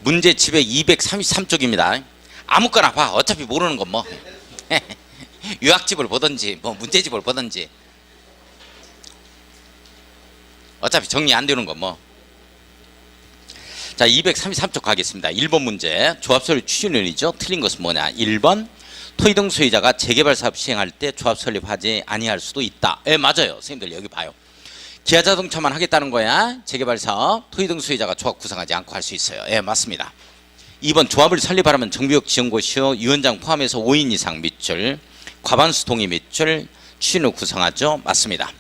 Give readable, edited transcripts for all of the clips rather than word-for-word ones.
문제 집에 233쪽입니다. 아무거나 봐. 어차피 모르는 건 뭐. 유학집을 보든지 뭐 문제집을 보든지 어차피 정리 안 되는 건 뭐. 자, 233쪽 가겠습니다. 1번 문제. 조합설립 추진원이죠. 틀린 것은 뭐냐? 1번 토지 등 소유자가 재개발 사업 시행할 때 조합 설립하지 아니할 수도 있다. 예, 맞아요. 선생님들 여기 봐요. 기아자동차만 하겠다는 거야. 재개발 사업 토지 등 소유자가 조합 구성하지 않고 할 수 있어요. 예, 맞습니다. 2번 조합을 설립하려면 정비역 지원고시요 위원장 포함해서 5인 이상 밑줄, 과반수 동의 밑줄, 추진 후 구성하죠. 맞습니다.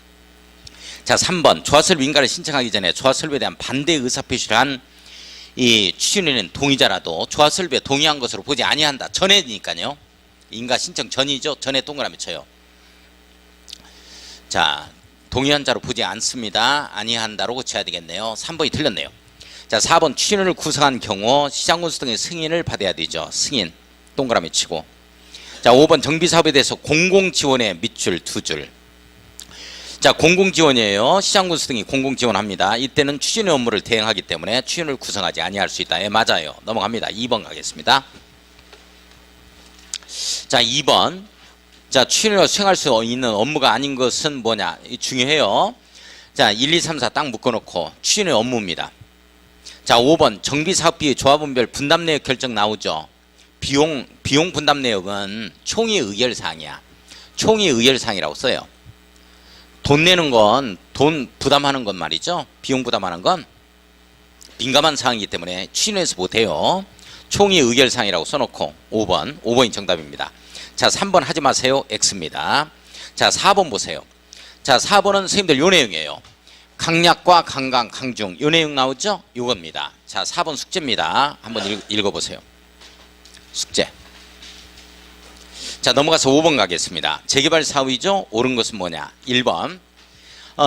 자, 3번 조합 설립 인가를 신청하기 전에 조합 설립에 대한 반대 의사 표시를 한 이 추진위는 동의자라도 조합 설립에 동의한 것으로 보지 아니한다. 전에니까요. 인가 신청 전이죠. 전에 동그라미 쳐요. 자, 동의한 자로 보지 않습니다. 아니한다로 고쳐야 되겠네요. 3번이 틀렸네요. 자, 4번 추진위를 구성한 경우 시장군수 등의 승인을 받아야 되죠. 승인 동그라미 치고. 자, 5번 정비사업에 대해서 공공지원의 밑줄 2줄. 자, 공공지원이에요. 시장군수 등이 공공지원합니다. 이때는 추진위 업무를 대행하기 때문에 추진위를 구성하지 아니할 수 있다. 예, 맞아요. 넘어갑니다. 2번 가겠습니다. 자, 2번. 자, 추진위로 수행할 수 있는 업무가 아닌 것은 뭐냐? 중요해요. 자, 1, 2, 3, 4 딱 묶어놓고 추진위 업무입니다. 자, 5번 정비사업비 조합원별 분담 내역 결정 나오죠. 비용 분담 내역은 총의 의결사항이야. 총의 의결사항이라고 써요. 돈 내는 건, 돈 부담하는 건 말이죠. 비용 부담하는 건 민감한 사항이기 때문에 추진위에서 못해요. 총의 의결사항이라고 써놓고 5번이 정답입니다. 자, 3번 하지 마세요. X입니다. 자, 4번 보세요. 자, 4번은 선생님들 요 내용이에요. 강약과 강강, 강중 요 내용 나오죠? 요겁니다. 자, 4번 숙제입니다. 한번 읽어보세요. 숙제. 자, 넘어가서 5번 가겠습니다. 재개발 사업이죠? 옳은 것은 뭐냐? 1번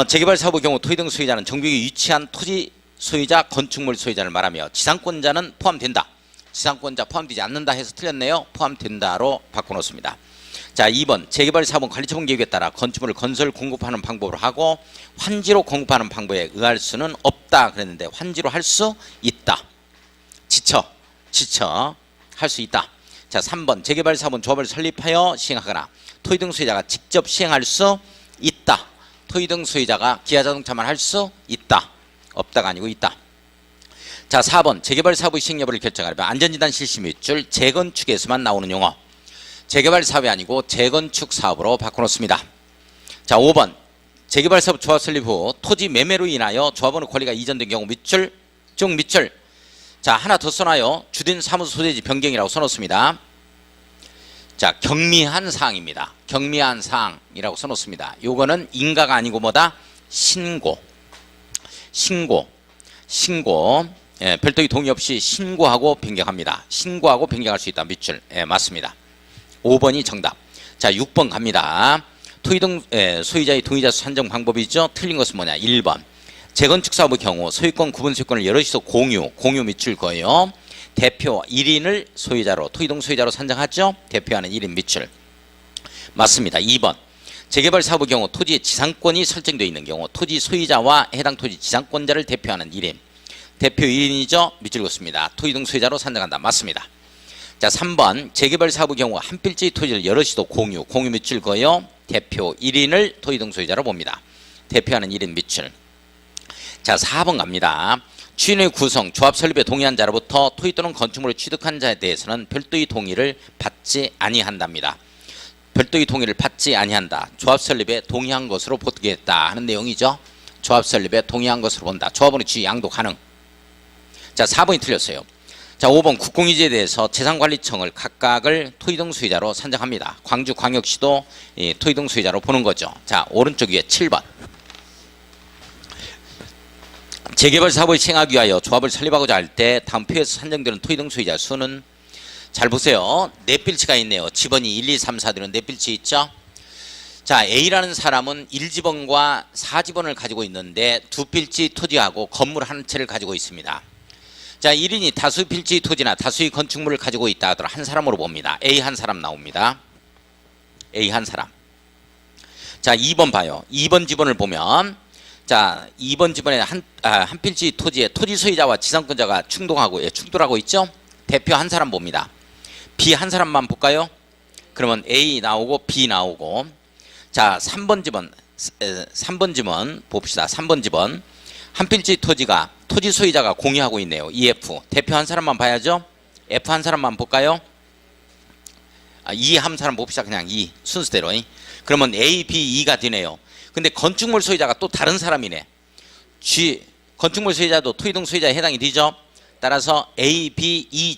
재개발 사업의 경우 토지 등 소유자는 정비역에 위치한 토지 소유자, 건축물 소유자를 말하며 지상권자는 포함된다. 지상권자 포함되지 않는다 해서 틀렸네요. 포함된다로 바꿔놓습니다. 자, 2번 재개발 사업은 관리처분 계획에 따라 건축물을 건설 공급하는 방법으로 하고 환지로 공급하는 방법에 의할 수는 없다 그랬는데 환지로 할 수 있다. 지쳐 할 수 있다. 자, 3번 재개발 사업은 조합을 설립하여 시행하거나 토지 등 소유자가 직접 시행할 수 있다. 토지 등 소유자가 기아자동차만 할 수 있다. 없다가 아니고 있다. 자, 4번 재개발 사업의 시행 여부를 결정하려면 안전진단 실시 밑줄 재건축에서만 나오는 용어. 재개발 사업이 아니고 재건축 사업으로 바꿔놓습니다. 자, 5번 재개발 사업 조합 설립 후 토지 매매로 인하여 조합원의 권리가 이전된 경우 밑줄 쭉 밑줄. 자, 하나 더 써놔요. 주된 사무소 소재지 변경이라고 써놓습니다. 자, 경미한 사항입니다. 경미한 사항이라고 써놓습니다. 요거는 인가가 아니고 뭐다? 신고. 예, 별도의 동의 없이 신고하고 변경합니다. 신고하고 변경할 수 있다. 밑줄. 예, 맞습니다. 5번이 정답. 자, 6번 갑니다. 토지 등 소유자의 동의자 수 산정 방법이죠. 틀린 것은 뭐냐? 1번 재건축 사업의 경우 소유권 구분 소유권을 여럿이서 공유 밑줄 거예요. 대표 1인을 소유자로 토지 등 소유자로 산정하죠. 대표하는 1인 밑줄. 맞습니다. 2번 재개발 사업의 경우 토지의 지상권이 설정되어 있는 경우 토지 소유자와 해당 토지 지상권자를 대표하는 1인. 대표 1인이죠. 밑줄 긋습니다. 토지 등 소유자로 산정한다. 맞습니다. 자, 3번 재개발 사업의 경우 한 필지의 토지를 여럿이서 공유 밑줄 거예요. 대표 1인을 토지 등 소유자로 봅니다. 대표하는 1인 밑줄. 자, 4번 갑니다. 추진의 구성, 조합 설립에 동의한 자로부터 토지 또는 건축물을 취득한 자에 대해서는 별도의 동의를 받지 아니한답니다. 별도의 동의를 받지 아니한다. 조합 설립에 동의한 것으로 보겠다 하는 내용이죠. 조합 설립에 동의한 것으로 본다. 조합원의 지위 양도 가능. 자, 4번이 틀렸어요. 자, 5번 국공유지에 대해서 재산관리청을 각각을 토지 등 소유자로 산정합니다. 광주광역시도 토지 등 소유자로 보는 거죠. 자, 오른쪽 위에 7번. 재개발 사업을 시행하기 위하여 조합을 설립하고자 할 때 다음 표에서 산정되는 토지 등 소유자 수는 잘 보세요. 네 필지가 있네요. 지번이 1, 2, 3, 4들은 네 필지 있죠. 자, A라는 사람은 1지번과 4지번을 가지고 있는데 두 필지 토지하고 건물 한 채를 가지고 있습니다. 자, 1인이 다수의 필지 토지나 다수의 건축물을 가지고 있다 하더라도 한 사람으로 봅니다. A 한 사람 나옵니다. A 한 사람. 자, 2번 봐요. 2번 지번을 보면 자, 2번 지번에 한 필지 토지에 토지 소유자와 지상권자가 충돌하고 있죠. 대표 한 사람 봅니다. B 한 사람만 볼까요? 그러면 A 나오고 B 나오고. 자, 3번 지번 봅시다. 3번 지번 한 필지 토지가 토지 소유자가 공유하고 있네요. EF 대표 한 사람만 봐야죠. F 한 사람만 볼까요? E 한 사람 봅시다. 그냥 E 순서대로. 그러면 A, B, E가 되네요. 근데 건축물 소유자가 또 다른 사람이네. G 건축물 소유자도 토지동 소유자에 해당이 되죠. 따라서 A, B, E,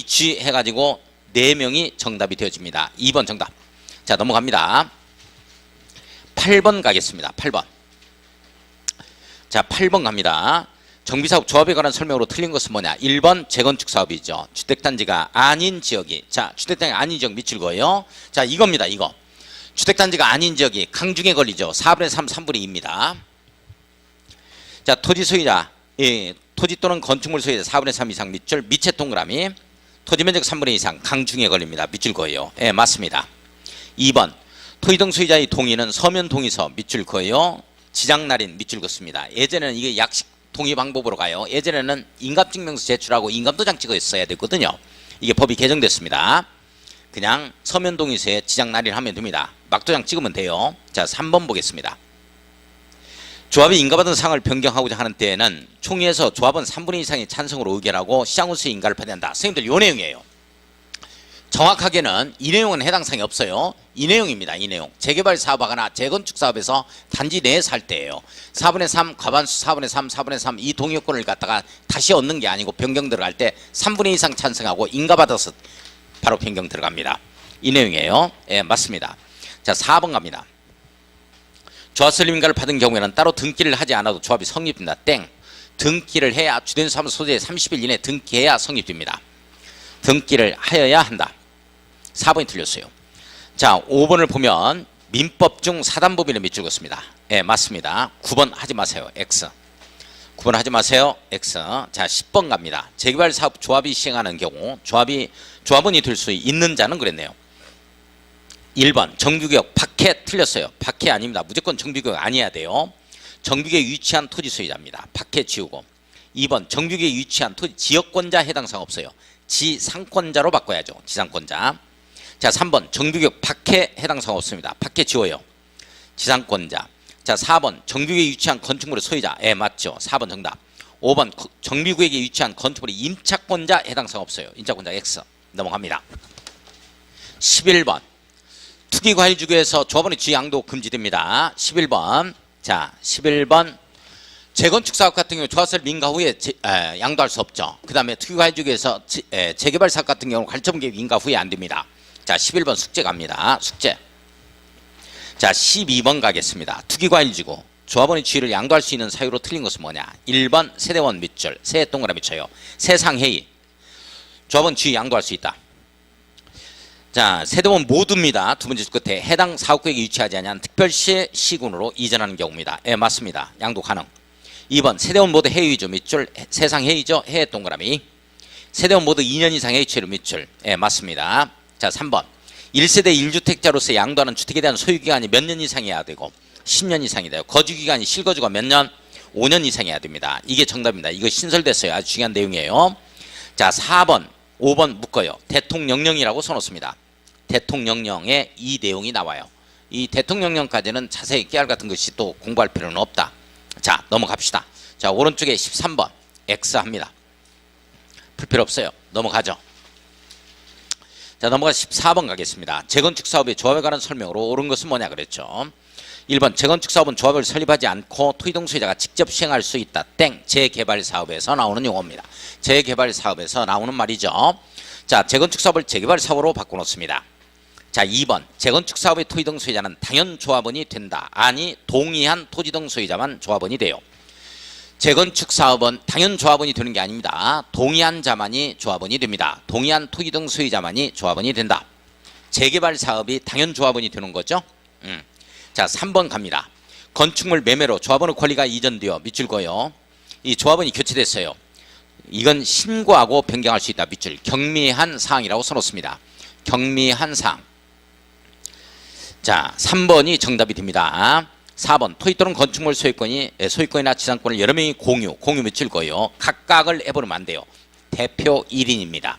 G 해가지고 4명이 정답이 되어집니다. 2번 정답. 자, 넘어갑니다. 8번 가겠습니다. 8번. 자, 8번 갑니다. 정비사업 조합에 관한 설명으로 틀린 것은 뭐냐? 1번 재건축 사업이죠. 주택단지가 아닌 지역이. 자, 주택단지가 아닌 지역 밑줄 거예요. 자, 이겁니다. 이거. 주택단지가 아닌 지역이 강중에 걸리죠. 4분의 3, 3분의 2입니다. 자, 토지 소유자, 토지 또는 건축물 소유자 4분의 3 이상 밑줄, 밑에 동그라미, 토지 면적 3분의 2 이상 강중에 걸립니다. 밑줄 거예요. 예, 맞습니다. 2번, 토지동 소유자의 동의는 서면 동의서 밑줄 거예요. 지장날인 밑줄 긋습니다. 예전에는 이게 약식 동의 방법으로 가요. 예전에는 인감증명서 제출하고 인감도장 찍어 있어야 되거든요. 이게 법이 개정됐습니다. 그냥 서면 동의서에 지장 날인하면 됩니다. 막도장 찍으면 돼요. 자, 3번 보겠습니다. 조합이 인가받은 사항을 변경하고자 하는 때에는 총회에서 조합은 3분의 2 이상의 찬성으로 의결하고 시장훈수의 인가를 받는다. 선생님들 요 내용이에요. 정확하게는 이 내용은 해당 사항이 없어요. 이 내용입니다. 이 내용. 재개발 사업하거나 재건축 사업에서 단지 내에서 할 때예요. 4분의 3 과반수 4분의 3 4분의 3 이 동의권을 갖다가 다시 얻는 게 아니고 변경 들어갈 때 3분의 2 이상 찬성하고 인가받아서 바로 변경 들어갑니다. 이 내용이에요. 예, 맞습니다. 자, 4번 갑니다. 조합 설립인가를 받은 경우에는 따로 등기를 하지 않아도 조합이 성립됩니다. 땡. 등기를 해야 주된 사무소 소재에 30일 이내 등기해야 성립됩니다. 등기를 하여야 한다. 4번이 틀렸어요. 자, 5번을 보면 민법 중 사단법인을 밑줄 긋습니다. 예, 맞습니다. 9번 하지 마세요. X. 9번 하지 마세요. X. 자, 10번 갑니다. 재개발 사업 조합이 시행하는 경우 조합원이 될 수 있는 자는 그랬네요. 1번 정비구역 박해 틀렸어요. 박해 아닙니다. 무조건 정비구역 아니어야 돼요. 정비구역에 위치한 토지 소유자입니다. 박해 지우고. 2번 정비구역에 위치한 토지 지역권자 해당 사항 없어요. 지상권자로 바꿔야죠. 지상권자. 자, 3번 정비구역 박해 해당 사항 없습니다. 박해 지워요. 지상권자. 자, 4번 정비구역에 위치한 건축물의 소유자. 예, 맞죠. 4번 정답. 5번 정비구역에 위치한 건축물의 임차권자 해당 사항 없어요. 임차권자 X. 넘어갑니다. 11번 투기과일주거에서 조합원의 지양도 금지됩니다. 11번. 자, 11번 재건축 사업 같은 경우 조합설 민가 후에 양도할 수 없죠. 그 다음에 투기과일주거에서 재개발 사업 같은 경우 관점계획 인가 후에 안 됩니다. 자, 11번 숙제 갑니다. 숙제. 자, 12번 가겠습니다. 투기과일지구 조합원의 지위를 양도할 수 있는 사유로 틀린 것은 뭐냐? 1번 세대원 밑줄 세 동그라미 쳐요. 세상회의 조합원 지위 양도할 수 있다. 자, 세대원 모두입니다. 두 번째 줄 끝에 해당 사업구역에 위치하지 않은 특별시 시군으로 이전하는 경우입니다. 예, 맞습니다. 양도 가능. 2번 세대원 모두 해외이죠. 밑줄 세상회의죠. 해외 동그라미. 세대원 모두 2년 이상 해외체류 밑줄. 예, 맞습니다. 자, 3번 1세대 1주택자로서 양도하는 주택에 대한 소유기간이 몇 년 이상이어야 되고 10년 이상이 돼요. 거주기간이 실거주가 몇 년? 5년 이상이어야 됩니다. 이게 정답입니다. 이거 신설됐어요. 아주 중요한 내용이에요. 자, 4번 5번 묶어요. 대통령령이라고 써놓습니다. 대통령령에 이 내용이 나와요. 이 대통령령까지는 자세히 깨알 같은 것이 또 공부할 필요는 없다. 자, 넘어갑시다. 자, 오른쪽에 13번 X 합니다. 풀 필요 없어요. 넘어가죠. 자, 넘어가 14번 가겠습니다. 재건축 사업의 조합에 관한 설명으로 옳은 것은 뭐냐 그랬죠. 1번 재건축 사업은 조합을 설립하지 않고 토지동 소유자가 직접 시행할 수 있다. 땡. 재개발 사업에서 나오는 용어입니다. 재개발 사업에서 나오는 말이죠. 자, 재건축 사업을 재개발 사업으로 바꿔놓습니다. 자, 2번 재건축 사업의 토지동 소유자는 당연 조합원이 된다. 아니, 동의한 토지동 소유자만 조합원이 돼요. 재건축 사업은 당연 조합원이 되는 게 아닙니다. 동의한 자만이 조합원이 됩니다. 동의한 토지동 소유자만이 조합원이 된다. 재개발 사업이 당연 조합원이 되는 거죠. 자, 3번 갑니다. 건축물 매매로 조합원의 권리가 이전되어 밑줄 거요. 이 조합원이 교체됐어요. 이건 신고하고 변경할 수 있다. 밑줄 경미한 사항이라고 써놓습니다. 경미한 사항. 자, 3번이 정답이 됩니다. 4번 토지 또는 건축물 소유권이나 지상권을 여러 명이 공유 맺을 거예요. 각각을 해버리면 안 돼요. 대표 1인입니다.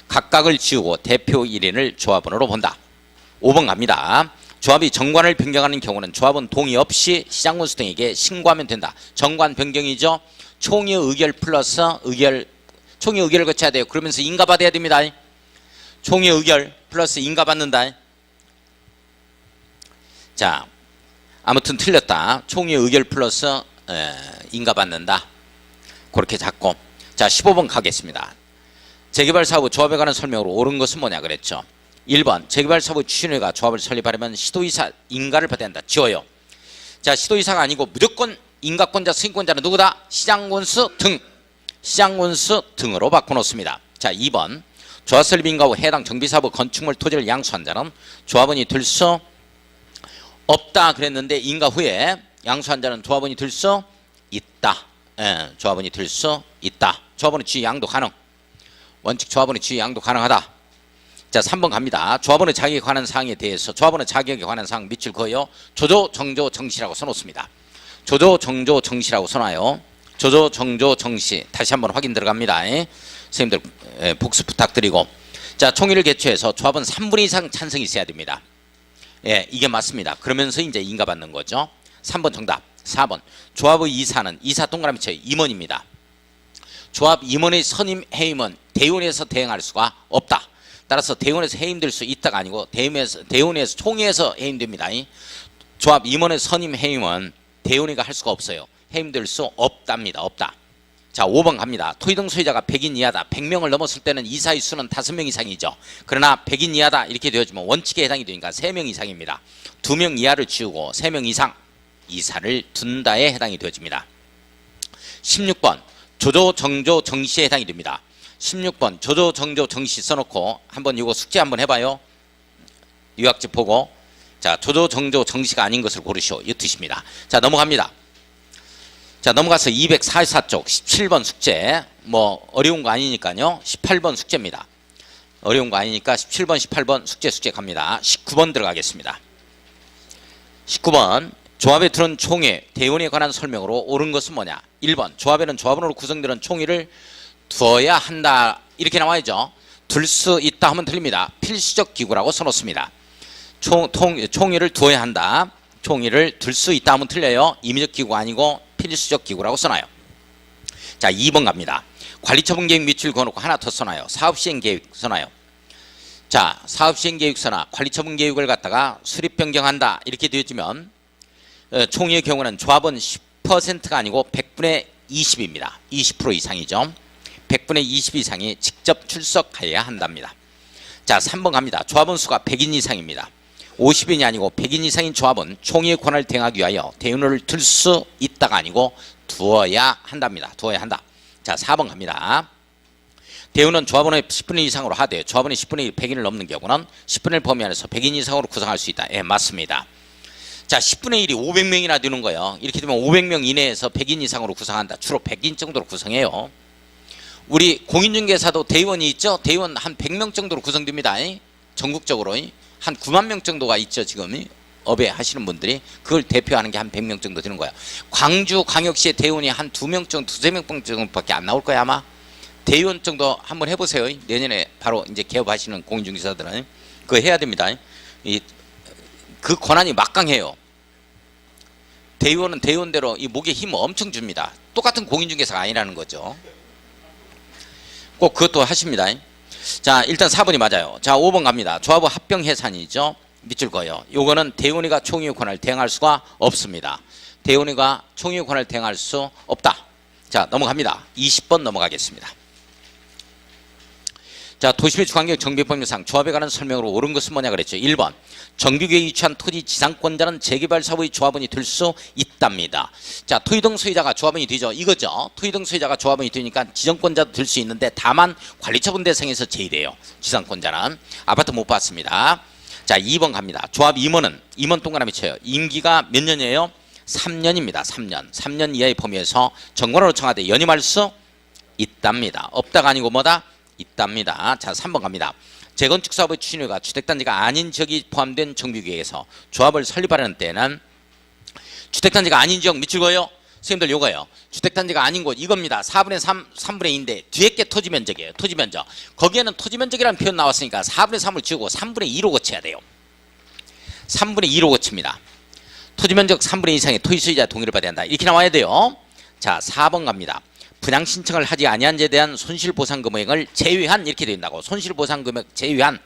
각각을 지우고 대표 1인을 조합원으로 본다. 5번 갑니다. 조합이 정관을 변경하는 경우는 조합원 동의 없이 시장군수 등에게 신고하면 된다. 정관 변경이죠. 총회 의결 플러스 총회 의결을 거쳐야 돼요. 그러면서 인가받아야 됩니다. 총회 의결 플러스 인가받는다. 자, 아무튼 틀렸다. 총회 의결 플러스 인가받는다. 그렇게 잡고. 자, 15번 가겠습니다. 재개발 사업 조합에 관한 설명으로 옳은 것은 뭐냐 그랬죠. 1번 재개발 사업 추진회가 조합을 설립하려면 시도이사 인가를 받아야 한다. 지워요. 자, 시도이사가 아니고 무조건 인가권자 승인권자는 누구다? 시장군수 등으로 바꿔놓습니다. 자, 2번 조합 설립 인가 후 해당 정비사업 건축물 토지를 양수한 자는 조합원이 될 수 없다 그랬는데 인가 후에 양수한 자는 조합원이 될 수 있다. 조합원이 될 수 있다. 조합원의 지위 양도 가능. 원칙 조합원의 지위 양도 가능하다. 자, 3번 갑니다. 조합원의 자격에 관한 사항에 대해서 조합원의 자격에 관한 사항 밑줄 그어요. 조조, 정조, 정시라고 써놓습니다. 조조, 정조, 정시라고 써놔요. 조조, 정조, 정시. 다시 한번 확인 들어갑니다. 선생님들 복습 부탁드리고. 자, 총회를 개최해서 조합원 3분의 2 이상 찬성이 있어야 됩니다. 예, 이게 맞습니다. 그러면서 이제 인가받는 거죠. 3번 정답. 4번 조합의 이사는 이사 동그라미 쳐요. 임원입니다. 조합 임원의 선임 해임은 대의원에서 대행할 수가 없다. 따라서 대의원에서 해임될 수 있다가 아니고 대의원에서 총회에서 해임됩니다. 조합 임원의 선임 해임은 대의원이가 할 수가 없어요. 해임될 수 없답니다. 없다. 자, 5번 갑니다. 토지 등 소유자가 100인 이하다. 100명을 넘었을 때는 이사의 수는 5명 이상이죠. 그러나 100인 이하다 이렇게 되어지면 원칙에 해당이 되니까 3명 이상입니다. 2명 이하를 지우고 3명 이상 이사를 둔다에 해당이 되어집니다. 16번 조조, 정조, 정시에 해당이 됩니다. 16번 조조, 정조, 정시 써놓고 한번 이거 숙제 한번 해봐요. 유학집 보고. 자, 조조, 정조, 정시가 아닌 것을 고르시오. 이 뜻입니다. 자, 넘어갑니다. 자, 넘어가서 244쪽 17번 숙제. 뭐 어려운 거 아니니까요. 18번 숙제입니다. 어려운 거 아니니까 17번 18번 숙제 갑니다. 19번 들어가겠습니다. 19번 조합에 들은 총회 대의원에 관한 설명으로 옳은 것은 뭐냐. 1번 조합에는 조합원으로 구성되는 총회를 두어야 한다. 이렇게 나와야죠. 둘 수 있다 하면 틀립니다. 필수적 기구라고 써놓습니다. 총회를 두어야 한다. 총회를 둘 수 있다 하면 틀려요. 임의적 기구가 아니고 필수적 기구라고 써놔요. 자, 2번 갑니다. 관리처분 계획 밑줄 그어놓고 하나 더 써놔요. 사업시행 계획 써놔요. 자, 사업시행 계획서나 관리처분 계획을 갖다가 수립 변경한다 이렇게 되어지면 총회의 경우는 조합은 10%가 아니고 100분의 20입니다. 20% 이상이죠. 100분의 20 이상이 직접 출석해야 한답니다. 자, 3번 갑니다. 조합원 수가 100인 이상입니다. 50인이 아니고 100인 이상인 조합은 총회의 권한을 대행하기 위하여 대의원을 들 수 있다가 아니고 두어야 한답니다. 두어야 한다. 자, 4번 갑니다. 대의원은 조합원의 10분의 1 이상으로 하되 조합원이 10분의 1 100인을 넘는 경우는 10분의 1 범위 안에서 100인 이상으로 구성할 수 있다. 예, 맞습니다. 자, 10분의 1이 500명이나 되는 거예요. 이렇게 되면 500명 이내에서 100인 이상으로 구성한다. 주로 100인 정도로 구성해요. 우리 공인중개사도 대의원이 있죠. 대의원 한 100명 정도로 구성됩니다. 전국적으로 한 9만 명 정도가 있죠. 지금 업에 하시는 분들이 그걸 대표하는 게 한 100명 정도 되는 거예요. 광주광역시의 대의원이 한 2명 정도, 2~3명 정도밖에 안 나올 거야 아마. 대의원 정도 한번 해보세요. 내년에 바로 이제 개업하시는 공인중개사들은 그거 해야 됩니다. 그 권한이 막강해요. 대의원은 대의원대로 이 목에 힘을 엄청 줍니다. 똑같은 공인중개사가 아니라는 거죠. 꼭 그것도 하십니다. 자, 일단 4번이 맞아요. 자, 5번 갑니다. 조합의 합병 해산이죠. 밑줄 그어요. 요거는 대의원이가 총회의 권한을 대행할 수가 없습니다. 대의원이가 총회의 권한을 대행할 수 없다. 자, 넘어갑니다. 20번 넘어가겠습니다. 자, 도시및 주관계획 정비법률상 조합에 관한 설명으로 옳은 것은 뭐냐 그랬죠. 1번 정비계획에 위치한 토지 지상권자는 재개발 사업의 조합원이 될 수 있답니다. 자, 토지 등 소유자가 조합원이 되죠. 이거죠. 토지 등 소유자가 조합원이 되니까 지정권자도 될 수 있는데 다만 관리처분 대상에서 제외돼요. 지상권자는. 아파트 못 받습니다. 자, 2번 갑니다. 조합 임원은 임원 동그라미 쳐요. 임기가 몇 년이에요? 3년입니다. 3년. 3년 이하의 범위에서 정관으로 청와대 연임할 수 있답니다. 없다가 아니고 뭐다? 있답니다. 자, 3번 갑니다. 재건축 사업의 추진회가 주택단지가 아닌 지역이 포함된 정비계획에서 조합을 설립하려는 때는 주택단지가 아닌 지역 밑줄 그어요. 선생님들 요거예요. 주택단지가 아닌 곳 이겁니다. 4분의 3, 3분의 2인데 뒤에 게 토지면적이에요. 토지면적. 거기에는 토지면적이라는 표현 나왔으니까 4분의 3을 지우고 3분의 2로 고쳐야 돼요. 3분의 2로 고칩니다. 토지면적 3분의 2 이상의 토지소유자 동의를 받아야 한다. 이렇게 나와야 돼요. 자, 4번 갑니다. 분양 신청을 하지 아니한 데에 대한 손실보상 금액을 제외한 이렇게 된다고. 손실보상 금액 제외한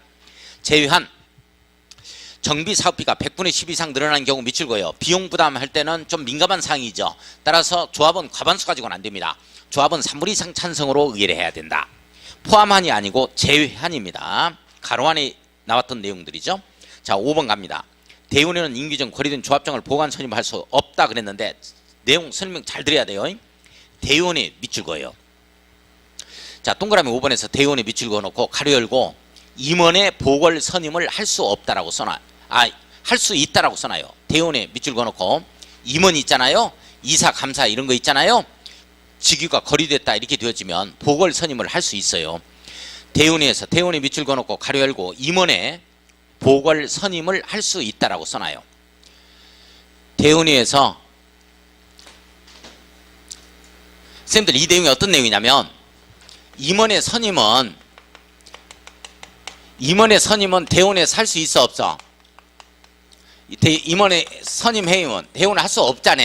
정비 사업비가 100분의 10 이상 늘어나는 경우 밑줄 그어요. 비용 부담할 때는 좀 민감한 사항이죠. 따라서 조합은 과반수 가지고는 안 됩니다. 조합은 3분 이상 찬성으로 의뢰해야 된다. 포함한이 아니고 제외한입니다. 가로 안에 나왔던 내용들이죠. 자, 5번 갑니다. 대운에는 인규정, 거리등 조합장을 보관 선임할 수 없다 그랬는데 내용 설명 잘 들어야 돼요. 대운에 밑줄 그어요. 자, 동그라미 5번에서 대운에 밑줄 그어놓고 가로 열고 임원의 보궐 선임을 할 수 없다라고 써놔. 할 수 있다라고 써놔요. 대운에 밑줄 그어놓고 임원이 있잖아요. 이사, 감사 이런 거 있잖아요. 직위가 거리됐다 이렇게 되어지면 보궐 선임을 할 수 있어요. 대운에서 대운에 밑줄 그어놓고 가로 열고 임원의 보궐 선임을 할 수 있다라고 써놔요. 대운위에서 선생님들 이 내용이 어떤 내용이냐면 임원의 선임은 대운에서 할 수 있어 없어? 임원의 선임 회의원 대운을 할 수 없잖아.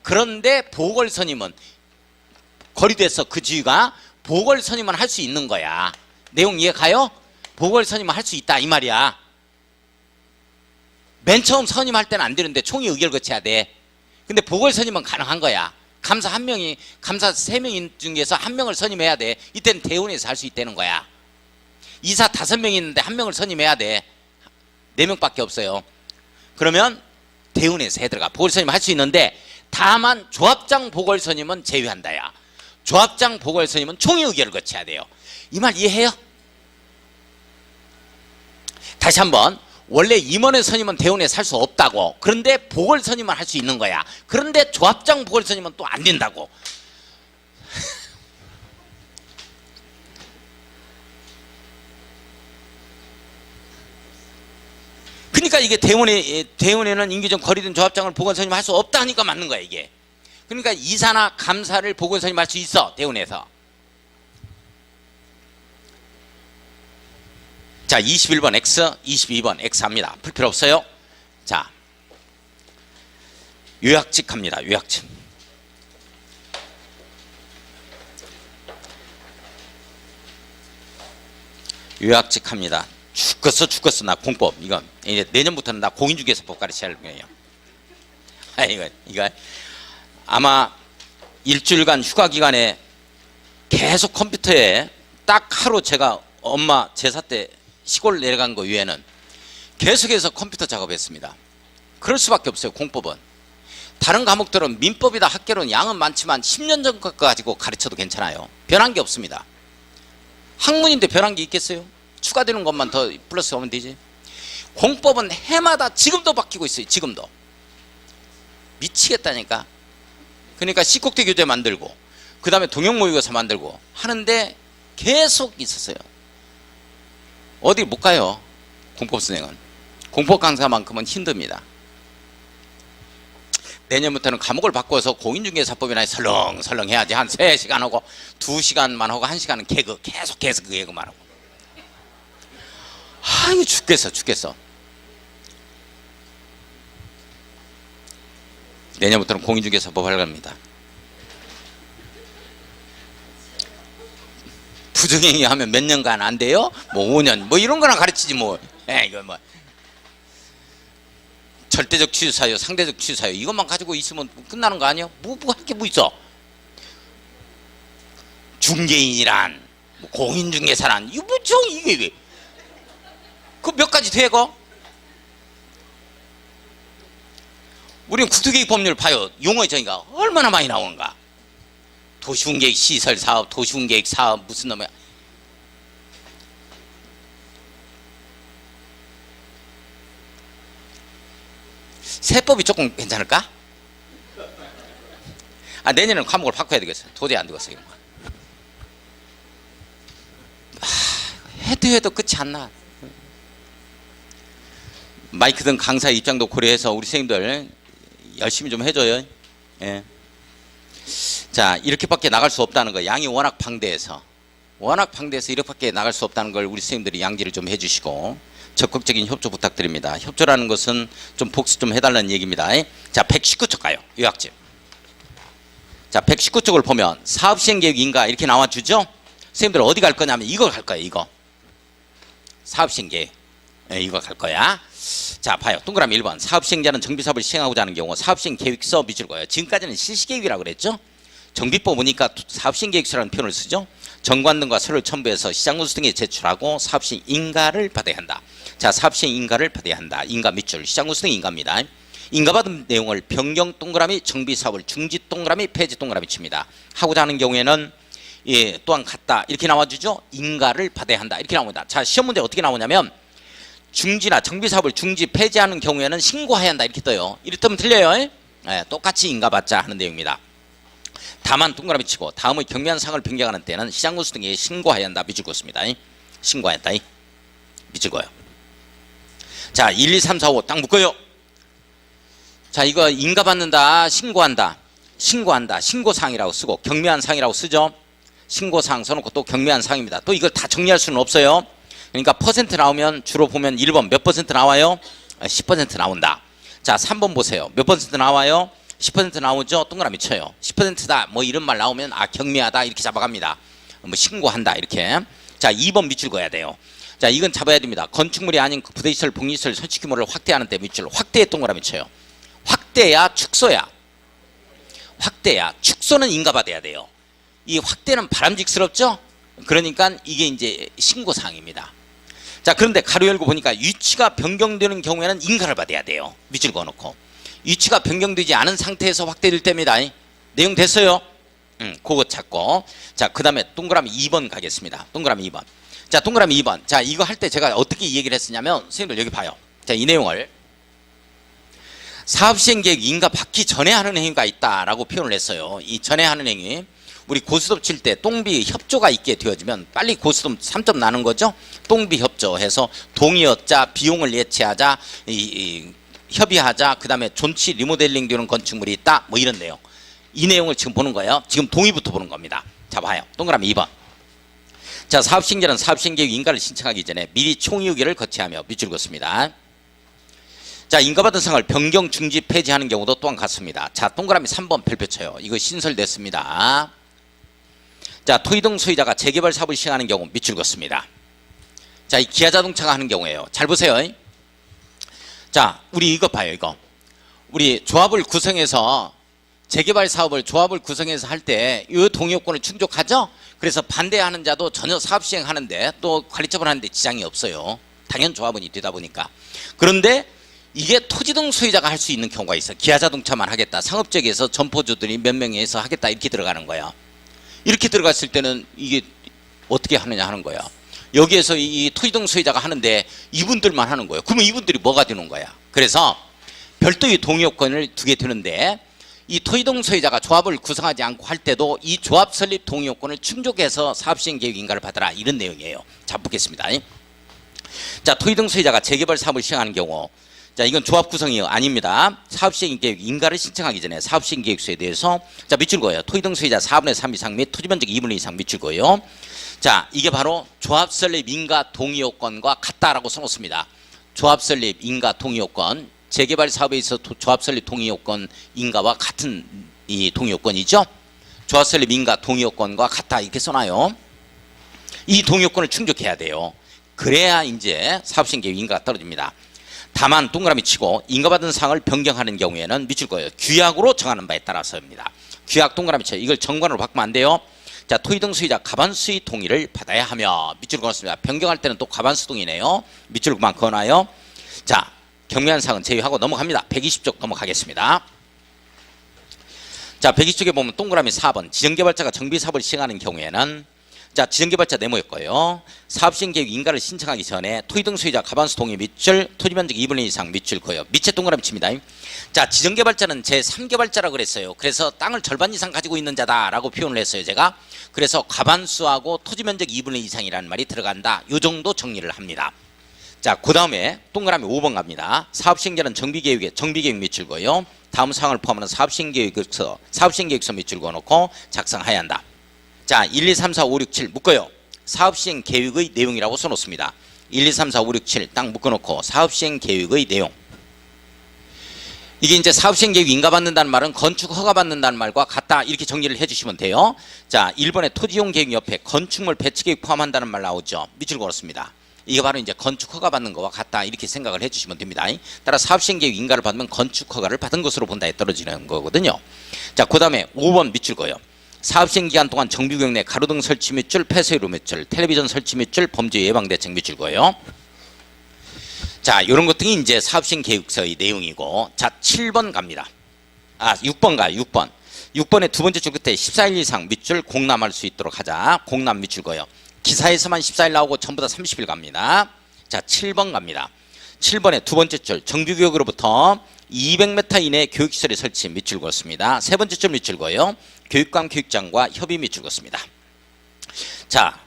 그런데 보궐 선임은 거리돼서 그 지위가 보궐 선임은 할 수 있는 거야. 내용 이해 가요? 보궐 선임은 할 수 있다 이 말이야. 맨 처음 선임할 때는 안 되는데 총회 의결 거쳐야 돼. 근데 보궐 선임은 가능한 거야. 감사 3명 중에서 1명을 선임해야 돼. 이때는 대운에서 할 수 있다는 거야. 이사 5명이 있는데 1명을 선임해야 돼. 4명밖에 없어요. 그러면 대운에서 해 들어가. 보궐 선임 할 수 있는데 다만 조합장 보궐 선임은 제외한다야. 조합장 보궐 선임은 총회 의결을 거쳐야 돼요. 이 말 이해해요? 다시 한번. 원래 임원의 선임은 대운에서 할 수 없다고. 그런데 보궐 선임은 할 수 있는 거야. 그런데 조합장 보궐 선임은 또 안 된다고. 그러니까 이게 대운에는 인규정, 거리등 조합장을 보궐 선임 할 수 없다 하니까 맞는 거야 이게. 그러니까 이사나 감사를 보궐 선임 할 수 있어 대운에서. 자, 21번 X, 22번 X 합니다. 풀 필요 없어요. 자, 요약직 합니다. 요약직. 요약직 합니다. 죽겠어 나 공법. 이건 이제 내년부터는 나 공인중개사법 가르쳐야 할 거예요. 이거 아마 일주일간 휴가 기간에 계속 컴퓨터에 딱 하루 제가 엄마 제사 때 시골 내려간 거 외에는 계속해서 컴퓨터 작업했습니다. 그럴 수밖에 없어요. 공법은. 다른 과목들은 민법이다 학계론 양은 많지만 10년 전 거 가지고 가르쳐도 괜찮아요. 변한 게 없습니다. 학문인데 변한 게 있겠어요? 추가되는 것만 더 플러스 하면 되지. 공법은 해마다 지금도 바뀌고 있어요. 지금도. 미치겠다니까. 그러니까 시국대 교재 만들고 그 다음에 동영모의고사 만들고 하는데 계속 있었어요. 어디 못 가요. 공법 선생은. 공법 강사만큼은 힘듭니다. 내년부터는 과목을 바꿔서 공인중개사법이나 설렁설렁 해야지. 한 3시간 하고 2시간만 하고 1시간은 개그 계속 개그만 하고. 이거 죽겠어. 내년부터는 공인중개사법 할 겁니다. 부정행위 하면 몇 년간 안 돼요? 뭐 5년 뭐 이런 거나 가르치지 뭐. 이거 뭐 절대적 취유사유, 상대적 취유사유 이것만 가지고 있으면 끝나는 거 아니에요? 뭐 할 게 뭐 있어? 중개인이란 뭐 공인중개사란 이거 뭐죠? 이게 그 몇 가지 되고? 우리는 국토계획 법률 봐요. 용어 정의가 얼마나 많이 나오는가? 도시군계획 시설 사업, 도시군계획 사업 무슨 놈이야? 세법이 조금 괜찮을까? 내년에는 과목을 바꿔야 되겠어요. 도저히 안 되겠어요. 해도 끝이 안 나. 마이크 등 강사 입장도 고려해서 우리 선생님들 열심히 좀 해줘요. 예. 자, 이렇게밖에 나갈 수 없다는 거. 양이 워낙 방대해서 이렇게밖에 나갈 수 없다는 걸 우리 선생님들이 양지를 좀 해주시고 적극적인 협조 부탁드립니다. 협조라는 것은 좀 복습 좀 해달라는 얘기입니다. 자, 119쪽 가요. 요약집. 자, 119쪽을 보면 사업시행계획 인가 이렇게 나와주죠. 선생님들 어디 갈 거냐면 이거 갈 거예요. 이거 사업시행계획. 이거 갈 거야. 자, 봐요. 동그라미 1번. 사업시행자는 정비사업을 시행하고자 하는 경우 사업시행계획서 밑줄 거예요. 지금까지는 실시계획이라고 그랬죠. 정비법 보니까 사업시행계획서라는 표현을 쓰죠. 정관 등과 서류를 첨부해서 시장군수 등에 제출하고 사업시행 인가를 받아야 한다. 자, 사업시행 인가를 받아야 한다. 인가 밑줄 시장군수 등 인가입니다. 인가받은 내용을 변경 동그라미 정비사업을 중지 동그라미 폐지 동그라미 칩니다. 하고자 하는 경우에는 예, 또한 같다 이렇게 나와주죠. 인가를 받아야 한다 이렇게 나옵니다. 자, 시험 문제 어떻게 나오냐면 중지나 정비사업을 중지 폐지하는 경우에는 신고해야 한다 이렇게 떠요. 이렇다면 틀려요. 예, 똑같이 인가받자 하는 내용입니다. 다만 동그라미 치고 다음의 경미한 사항을 변경하는 때는 시장군수 등에 신고해야 한다 밑줄 긋습니다. 신고해야 한다 밑줄 그어요. 자, 1, 2, 3, 4, 5 딱 묶어요. 자, 이거 인가받는다 신고한다 신고사항이라고 쓰고 경미한 사항이라고 쓰죠. 신고사항 써놓고 또 경미한 사항입니다. 또 이걸 다 정리할 수는 없어요. 그러니까 퍼센트 나오면 주로 보면 1번 몇 퍼센트 나와요? 10% 나온다. 자, 3번 보세요. 몇 퍼센트 나와요? 10% 나오죠. 동그라미 쳐요. 10%다 뭐 이런 말 나오면 아 경미하다 이렇게 잡아갑니다. 뭐 신고한다 이렇게. 자, 2번 밑줄 그어야 돼요. 자, 이건 잡아야 됩니다. 건축물이 아닌 부대시설 복리시설 설치 규모를 확대하는 때 밑줄 확대에 동그라미 쳐요. 확대야 축소야? 확대야. 축소는 인가받아야 돼요. 이 확대는 바람직스럽죠? 그러니까 이게 이제 신고사항입니다. 자, 그런데 가로 열고 보니까 위치가 변경되는 경우에는 인가를 받아야 돼요. 밑줄 그어놓고. 위치가 변경되지 않은 상태에서 확대될 때입니다. 내용 됐어요? 그거 찾고. 자, 그 다음에 동그라미 2번 가겠습니다. 동그라미 2번. 자, 동그라미 2번. 자, 이거 할 때 제가 어떻게 이 얘기를 했었냐면 선생님들 여기 봐요. 자, 이 내용을 사업시행계획 인가 받기 전에 하는 행위가 있다라고 표현을 했어요. 이 전에 하는 행위. 우리 고스톱 칠 때 똥비 협조가 있게 되어지면 빨리 고스톱 3점 나는 거죠. 똥비 협조해서 동의업자 비용을 예치하자 협의하자 그 다음에 존치 리모델링 되는 건축물이 있다 뭐 이런 내용. 이 내용을 지금 보는 거예요. 지금 동의부터 보는 겁니다. 자, 봐요. 동그라미 2번. 자, 사업시행자는 사업시행계획 인가를 신청하기 전에 미리 총의의결을 거치하며 밑줄 긋습니다. 자, 인가받은 사항을 변경 중지 폐지하는 경우도 또한 같습니다. 자, 동그라미 3번 별표 쳐요. 이거 신설됐습니다. 자, 토지등 소유자가 재개발 사업을 시행하는 경우 밑줄 긋습니다. 자, 이 기아자동차가 하는 경우에요. 잘 보세요. 자, 우리 이거 봐요. 이거 우리 조합을 구성해서 재개발 사업을 조합을 구성해서 할 때 이 동의요건을 충족하죠. 그래서 반대하는 자도 전혀 사업 시행하는데 또 관리처분 하는데 지장이 없어요. 당연 조합원이 되다 보니까. 그런데 이게 토지등 소유자가 할 수 있는 경우가 있어. 기아자동차만 하겠다. 상업적에서 점포주들이 몇 명이 해서 하겠다 이렇게 들어가는 거야. 이렇게 들어갔을 때는 이게 어떻게 하느냐 하는 거야. 여기에서 이 토지등 소유자가 하는데 이분들만 하는 거예요. 그러면 이분들이 뭐가 되는 거야. 그래서 별도의 동의요건을 두게 되는데 이 토지등 소유자가 조합을 구성하지 않고 할 때도 이 조합 설립 동의요건을 충족해서 사업시행계획 인가를 받아라 이런 내용이에요. 자, 보겠습니다. 자, 토지등 소유자가 재개발 사업을 시행하는 경우 자, 이건 조합 구성이 아닙니다. 사업시행계획 인가를 신청하기 전에 사업시행계획서에 대해서 자, 밑줄 그어요. 토지등 소유자 4분의 3 이상 및 토지면적 2분의 2 이상 밑줄 그어요. 자, 이게 바로 조합 설립 인가 동의요건과 같다라고 써놓습니다. 조합 설립 인가 동의요건 재개발 사업에 있어 조합 설립 동의요건 인가와 같은 이 동의요건이죠. 조합 설립 인가 동의요건과 같다 이렇게 써놔요. 이 동의요건을 충족해야 돼요. 그래야 이제 사업시행계획 인가가 떨어집니다. 다만 동그라미 치고 인가받은 사항을 변경하는 경우에는 밑줄 거예요. 규약으로 정하는 바에 따라서입니다. 규약 동그라미 쳐요. 이걸 정관으로 바꾸면 안 돼요. 자, 토지등 소유자 과반수의 동의를 받아야 하며 밑줄 그었습니다. 변경할 때는 또 과반수 동의네요. 밑줄 그만 그어놔요. 자, 경미한 사항은 제외하고 넘어갑니다. 120쪽 넘어가겠습니다. 자, 120쪽에 보면 동그라미 4번 지정개발자가 정비사업을 시행하는 경우에는 자, 지정개발자 네모였고요. 사업시행계획 인가를 신청하기 전에 토지등 소유자 과반수 동의 밑줄 토지면적 2분의 1 이상 밑줄 그어요. 밑에 동그라미 칩니다. 자, 지정개발자는 제3개발자라고 그랬어요. 그래서 땅을 절반 이상 가지고 있는 자다라고 표현을 했어요. 제가. 그래서 과반수하고 토지면적 2분의 2 이상이라는 말이 들어간다. 이 정도 정리를 합니다. 자, 그 다음에 동그라미 5번 갑니다. 사업시행자는 정비계획 밑줄 그어요. 다음 사항을 포함하는 사업시행계획서 밑줄 그어놓고 작성해야 한다. 자, 1, 2, 3, 4, 5, 6, 7 묶어요. 사업시행계획의 내용이라고 써놓습니다. 1, 2, 3, 4, 5, 6, 7 딱 묶어놓고 사업시행계획의 내용. 이게 이제 사업시행계획 인가받는다는 말은 건축 허가받는다는 말과 같다, 이렇게 정리를 해주시면 돼요. 자, 1번에 토지이용계획 옆에 건축물 배치계획 포함한다는 말 나오죠. 밑줄 그었습니다. 이게 바로 이제 건축 허가 받는 거와 같다, 이렇게 생각을 해주시면 됩니다. 따라 사업시행계획 인가를 받으면 건축 허가를 받은 것으로 본다에 떨어지는 거거든요. 자, 그 다음에 5번 밑줄 그어요. 사업시행 기간 동안 정비구역 내 가로등 설치 밑줄, 폐쇄로 밑줄, 텔레비전 설치 밑줄, 범죄 예방 대책 밑줄 그어요. 자, 이런 것들이 이제 사업시행 계획서의 내용이고, 자, 7번 갑니다. 6번 가요. 6번. 6번의 두 번째 줄 끝에 14일 이상 밑줄 공람할 수 있도록 하자. 공람 밑줄 그어요. 기사에서만 14일 나오고 전부 다 30일 갑니다. 자, 7번 갑니다. 7번의 두 번째 줄 정비구역으로부터 200m 이내 교육시설의 설치 밑줄 그었습니다. 세 번째 줄 밑줄 그어요. 교육감 교육장과 협의 밑줄 그었습니다. 자,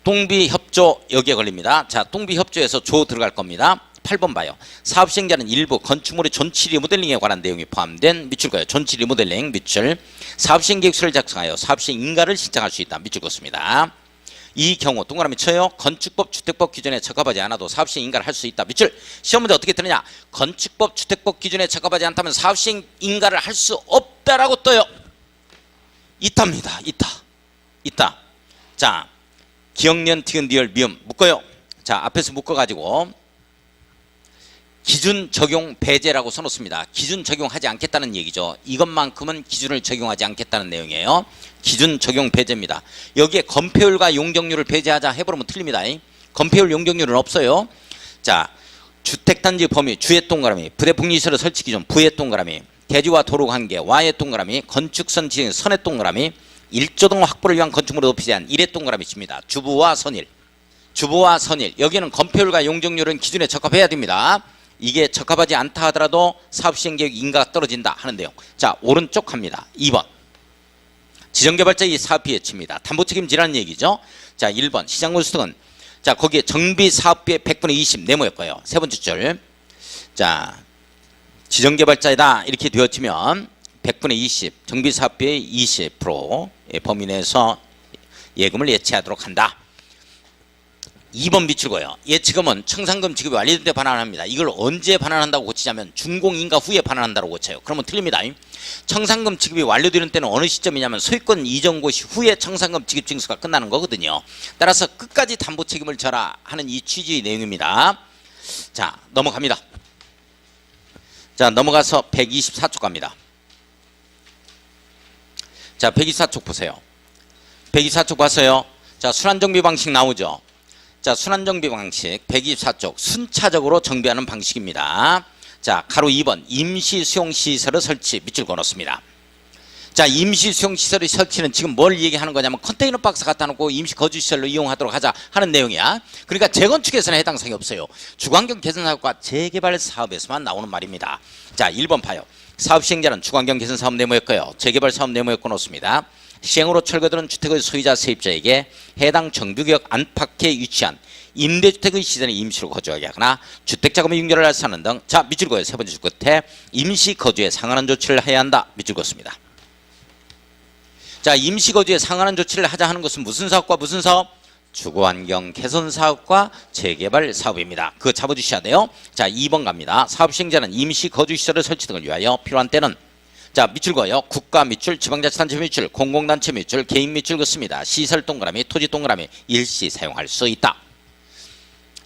동비협조 여기에 걸립니다. 자, 동비협조에서 조 들어갈 겁니다. 8번 봐요. 사업시행자는 일부 건축물의 존치 리모델링에 관한 내용이 포함된 밑줄 그어요. 존치 리모델링 밑줄. 사업시행 계획서를 작성하여 사업시행 인가를 신청할 수 있다. 밑줄 그었습니다. 이 경우 동그라미 쳐요. 건축법 주택법 기준에 적합하지 않아도 사업시행 인가를 할 수 있다. 밑줄. 시험 문제 어떻게 뜨느냐. 건축법 주택법 기준에 적합하지 않다면 사업시행 인가를 할 수 없다라고 떠요. 있답니다. 있다. 자, 기억년 티은 리을 미음 묶어요. 자, 앞에서 묶어가지고 기준 적용 배제라고 써놓습니다. 기준 적용하지 않겠다는 얘기죠. 이것만큼은 기준을 적용하지 않겠다는 내용이에요. 기준 적용 배제입니다. 여기에 건폐율과 용적률을 배제하자 해버리면 틀립니다. 건폐율 용적률은 없어요. 자, 주택단지 범위 주의 동그라미, 부대 복리시설 설치 기준 부의 동그라미, 대지와 도로 관계 와의 동그라미, 건축선 지정 선의 동그라미, 일조동 확보를 위한 건축물을 높이지 않은 일의 동그라미 칩니다. 주부와 선일. 여기는 건폐율과 용적률은 기준에 적합해야 됩니다. 이게 적합하지 않다 하더라도 사업시행계획 인가가 떨어진다 하는 내용. 자, 오른쪽 갑니다. 2번. 지정개발자의 사업비에 칩니다. 담보책임지라는 얘기죠. 자, 1번. 시장군수등은 자, 거기에 정비사업비의 100분의 20 네모였고요. 세 번째 줄. 자, 지정개발자이다 이렇게 되어지면 100분의 20 정비사업비의 20%의 범위 내에서 예금을 예치하도록 한다. 2번 밑줄 그어요. 예치금은 청산금 지급이 완료될 때 반환합니다. 이걸 언제 반환한다고 고치냐면 준공인가 후에 반환한다고 고쳐요. 그러면 틀립니다. 청산금 지급이 완료되는 때는 어느 시점이냐면 소유권 이전 고시 후에 청산금 지급 징수가 끝나는 거거든요. 따라서 끝까지 담보 책임을 져라 하는 이 취지의 내용입니다. 자, 넘어갑니다. 자, 넘어가서 124쪽 갑니다. 자, 124쪽 보세요. 124쪽 봤어요. 자, 순환정비 방식 나오죠. 자, 순환정비 방식 124쪽 순차적으로 정비하는 방식입니다. 자, 가로 2번 임시수용시설의 설치 밑줄 그어놓습니다. 자, 임시수용시설의 설치는 지금 뭘 얘기하는 거냐면 컨테이너 박스 갖다 놓고 임시거주시설로 이용하도록 하자 하는 내용이야. 그러니까 재건축에서는 해당 사항이 없어요. 주거환경 개선 사업과 재개발 사업에서만 나오는 말입니다. 자, 1번 봐요. 사업시행자는 주거환경 개선 사업 네모였고요. 재개발 사업 네모였고 놓습니다. 시행으로 철거되는 주택의 소유자 세입자에게 해당 정비구역 안팎에 위치한 임대주택의 시설에 임시로 거주하게 하거나 주택자금의 융자를 알선하는 등. 자, 밑줄 그어요. 세 번째 줄 끝에 임시거주에 상한한 조치를 해야 한다. 밑줄 그었습니다. 자, 임시거주에 상한한 조치를 하자 하는 것은 무슨 사업과 무슨 사업? 주거환경 개선 사업과 재개발 사업입니다. 그거 잡아주셔야 돼요. 자, 2번 갑니다. 사업시행자는 임시거주시설의 설치 등을 위하여 필요한 때는 자, 밑줄 그어요. 국가 밑줄, 지방자치단체 밑줄, 공공단체 밑줄, 개인 밑줄 긋습니다. 시설 동그라미, 토지 동그라미 일시 사용할 수 있다.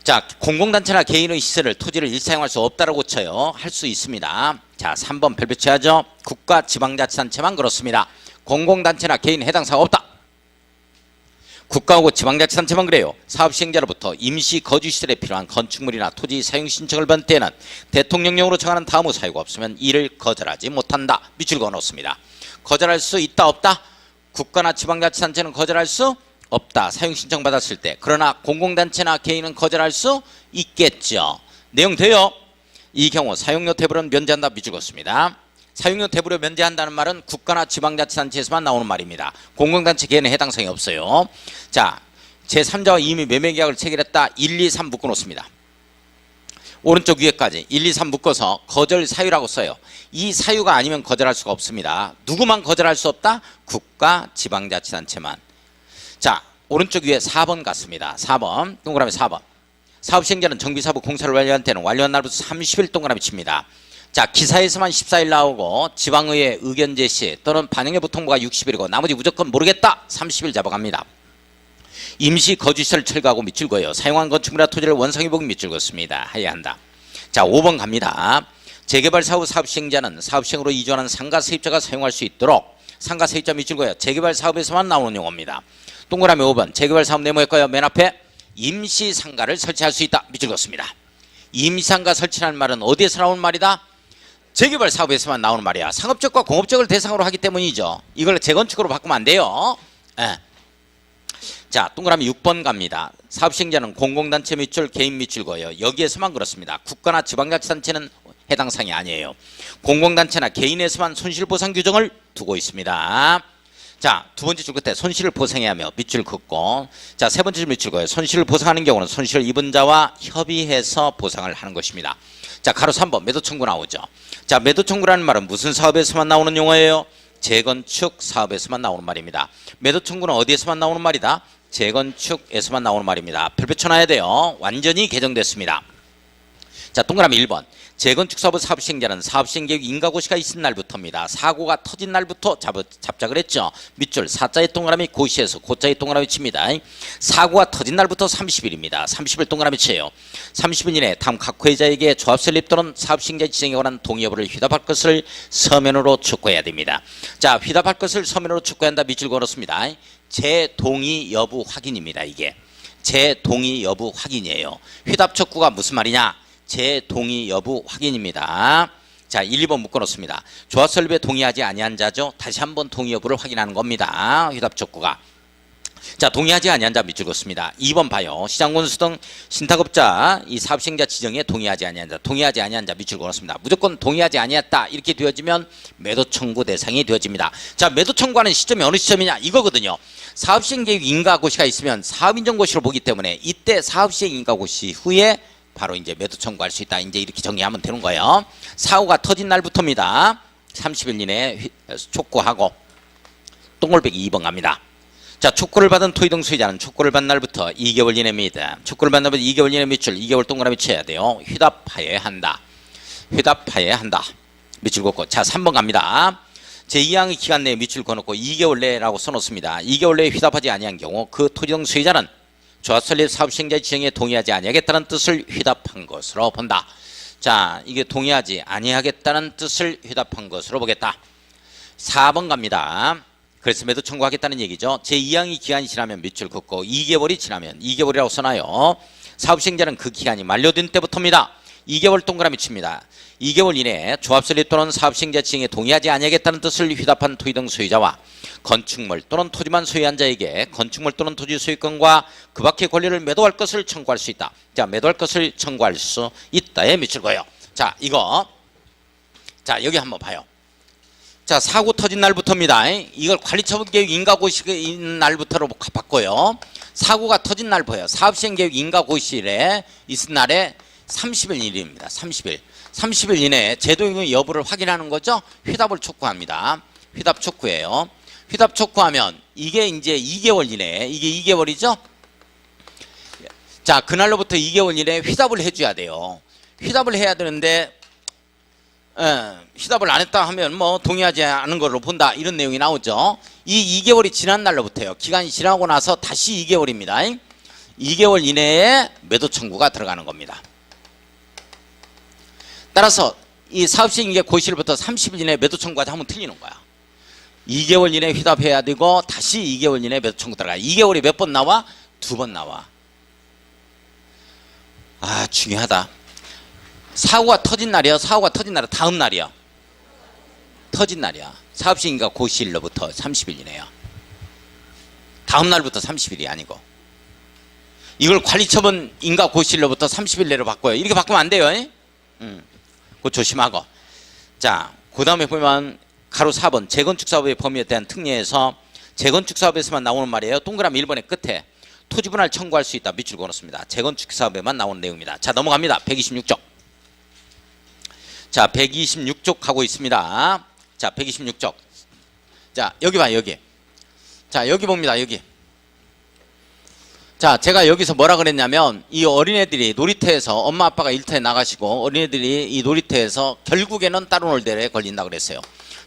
자, 공공단체나 개인의 시설을 토지를 일시 사용할 수 없다라고 쳐요. 할 수 있습니다. 자, 3번 별표 쳐야죠. 국가 지방자치단체만 그렇습니다. 공공단체나 개인 해당 사업 없다. 국가하고 지방자치단체만 그래요. 사업시행자로부터 임시거주시설에 필요한 건축물이나 토지 사용 신청을 받을 때는 대통령령으로 정하는 다음의 사유가 없으면 이를 거절하지 못한다. 밑줄 그어놓습니다. 거절할 수 있다 없다? 국가나 지방자치단체는 거절할 수 없다. 사용 신청 받았을 때. 그러나 공공단체나 개인은 거절할 수 있겠죠. 내용 돼요. 이 경우 사용료 대부분 면제한다. 밑줄 그었습니다. 사용료 대부분 면제한다는 말은 국가나 지방자치단체에서만 나오는 말입니다. 공공단체 개인은 해당 사항이 없어요. 자, 제3자와 이미 매매계약을 체결했다. 1, 2, 3 묶어놓습니다. 오른쪽 위에까지 1, 2, 3 묶어서 거절 사유라고 써요. 이 사유가 아니면 거절할 수가 없습니다. 누구만 거절할 수 없다? 국가 지방자치단체만. 자, 오른쪽 위에 4번 같습니다. 4번 동그라미 4번. 사업시행자는 정비사업 공사를 완료한 때는 완료한 날부터 30일 동그라미 칩니다. 자, 기사에서만 14일 나오고 지방의회 의견 제시 또는 반영여부 통보가 60일이고 나머지 무조건 모르겠다 30일 잡아갑니다. 임시 거주시설 철거하고 밑줄 그어요. 사용한 건축물이나 토지를 원상회 복원 밑줄 그었습니다. 해야 한다. 자, 5번 갑니다. 재개발 사후 사업시행자는 사업시행으로 이전한 상가 세입자가 사용할 수 있도록 상가 세입자 밑줄 그어요. 재개발 사업에서만 나오는 용어입니다. 동그라미 5번 재개발 사업 네모일까요? 맨 앞에 임시 상가를 설치할 수 있다. 밑줄 그었습니다. 임시 상가 설치라는 말은 어디에서 나오는 말이다? 재개발 사업에서만 나오는 말이야. 상업적과 공업적을 대상으로 하기 때문이죠. 이걸 재건축으로 바꾸면 안 돼요. 예. 자, 동그라미 6번 갑니다. 사업시행자는 공공단체 밑줄 개인 밑줄 그어요. 여기에서만 그렇습니다. 국가나 지방자치단체는 해당 사항이 아니에요. 공공단체나 개인에서만 손실보상 규정을 두고 있습니다. 자, 두 번째 줄 끝에 손실을 보상해야 하며 밑줄 긋고, 자, 세 번째 줄 밑줄 그어요. 손실을 보상하는 경우는 손실을 입은 자와 협의해서 보상을 하는 것입니다. 자, 가로 3번 매도 청구 나오죠. 자, 매도 청구라는 말은 무슨 사업에서만 나오는 용어예요? 재건축 사업에서만 나오는 말입니다. 매도 청구는 어디에서만 나오는 말이다? 재건축에서만 나오는 말입니다. 별표 쳐놔야 돼요. 완전히 개정됐습니다. 자, 동그라미 1번 재건축 사업 사업시행자는 사업시행 계획 인가고시가 있은 날부터입니다. 사고가 터진 날부터 잡작을 했죠. 밑줄 4자의 동그라미 고시에서 고자의 동그라미 칩니다. 사고가 터진 날부터 30일입니다. 30일 동그라미 쳐요. 30일 이내 다음 각 회자에게 조합 설립 또는 사업시행자 지정에 관한 동의 여부를 휘답할 것을 서면으로 촉구해야 됩니다. 자, 휘답할 것을 서면으로 촉구한다. 밑줄 걸었습니다. 제 동의 여부 확인입니다. 이게 제 동의 여부 확인이에요. 휘답 촉구가 무슨 말이냐? 제 동의 여부 확인입니다. 자, 1, 2번 묶어놓습니다. 조합 설립에 동의하지 아니한 자죠. 다시 한번 동의 여부를 확인하는 겁니다. 휘답 촉구가. 자, 동의하지 아니한 자 밑줄 긋습니다. 2번 봐요. 시장군수 등 신탁업자 이 사업시행자 지정에 동의하지 아니한 자, 동의하지 아니한 자 밑줄 그었습니다. 무조건 동의하지 아니했다 이렇게 되어지면 매도 청구 대상이 되어집니다. 자, 매도 청구하는 시점이 어느 시점이냐 이거거든요. 사업시행 계획 인가고시가 있으면 사업인정고시로 보기 때문에 이때 사업시행 인가고시 후에 바로 이제 매도 청구할 수 있다. 이제 이렇게 정리하면 되는 거예요. 사고가 터진 날부터입니다. 30일 이내에 촉구하고 동글배기 2번 갑니다. 자, 촉구를 받은 토지 등 소유자는 촉구를 받은 날부터 2개월 이내입니다. 촉구를 받은 날부터 2개월 이내 밑줄 2개월 동그라미 쳐야 돼요. 휘답하여야 한다. 휘답하여야 한다. 밑줄 긋고 자, 3번 갑니다. 제2항의 기간 내에 밑줄 그어놓고 2개월 내라고 써놓습니다. 2개월 내에 휘답하지 아니한 경우 그 토지 등 소유자는 조합 설립 사업시행자 지정에 동의하지 아니하겠다는 뜻을 휘답한 것으로 본다. 자, 이게 동의하지 아니하겠다는 뜻을 휘답한 것으로 보겠다. 4번 갑니다. 그래서 매도 청구하겠다는 얘기죠. 제2항의 기간이 지나면 밑줄 긋고 2개월이 지나면 2개월이라고 써놔요. 사업시행자는 그 기간이 만료된 때부터입니다. 2개월 동그라미 칩니다. 2개월 이내에 조합 설립 또는 사업시행자 지정에 동의하지 아니하겠다는 뜻을 휘답한 토지 등 소유자와 건축물 또는 토지만 소유한 자에게 건축물 또는 토지 소유권과 그 밖의 권리를 매도할 것을 청구할 수 있다. 자, 매도할 것을 청구할 수 있다에 밑줄 그어요. 자, 이거 자, 여기 한번 봐요. 자, 사고 터진 날부터입니다. 이걸 관리처분 계획 인가고시가 있는 날부터로 바꿔요. 사고가 터진 날 보여요. 사업시행 계획 인가고시에 있은 날에 30일 일입니다. 30일 이내에 제도의 여부를 확인하는 거죠. 휘답을 촉구합니다. 휘답 촉구예요. 휘답 촉구하면 이게 이제 2개월 이내에 이게 2개월이죠. 자, 그날로부터 2개월 이내에 휘답을 해줘야 돼요. 휘답을 해야 되는데 휘답을 안 했다 하면 뭐 동의하지 않은 걸로 본다 이런 내용이 나오죠. 이 2개월이 지난 날로부터요. 기간이 지나고 나서 다시 2개월입니다. 2개월 이내에 매도 청구가 들어가는 겁니다. 따라서 이 사업시행 고시일부터 30일 이내에 매도 청구하자 하면 틀리는 거야. 2개월 이내에 휘답해야 되고 다시 2개월 이내에 매도 청구 들어가. 2개월이 몇 번 나와? 2번 나와. 아, 중요하다. 사고가 터진 날이야. 사고가 터진 날은 다음 날이야. 터진 날이야. 사업시행인가 고시일로부터 30일 이내야. 다음 날부터 30일이 아니고. 이걸 관리처분 인가 고시일로부터 30일 내로 바꿔요. 이렇게 바꾸면 안 돼요. 그거 조심하고. 자, 그 다음에 보면 가로 4번 재건축 사업의 범위에 대한 특례에서 재건축 사업에서만 나오는 말이에요. 동그라미 1번의 끝에 토지 분할 청구할 수 있다. 밑줄 그어놓습니다. 재건축 사업에만 나오는 내용입니다. 자, 넘어갑니다. 126쪽. 자, 126쪽 가고 있습니다. 자, 126쪽. 자, 여기 봐요, 여기. 자, 여기 봅니다, 여기. 자, 제가 여기서 뭐라 그랬냐면 이 어린애들이 놀이터에서 엄마 아빠가 일터에 나가시고 어린애들이 이 놀이터에서 결국에는 따로 놀대에 걸린다 그랬어요.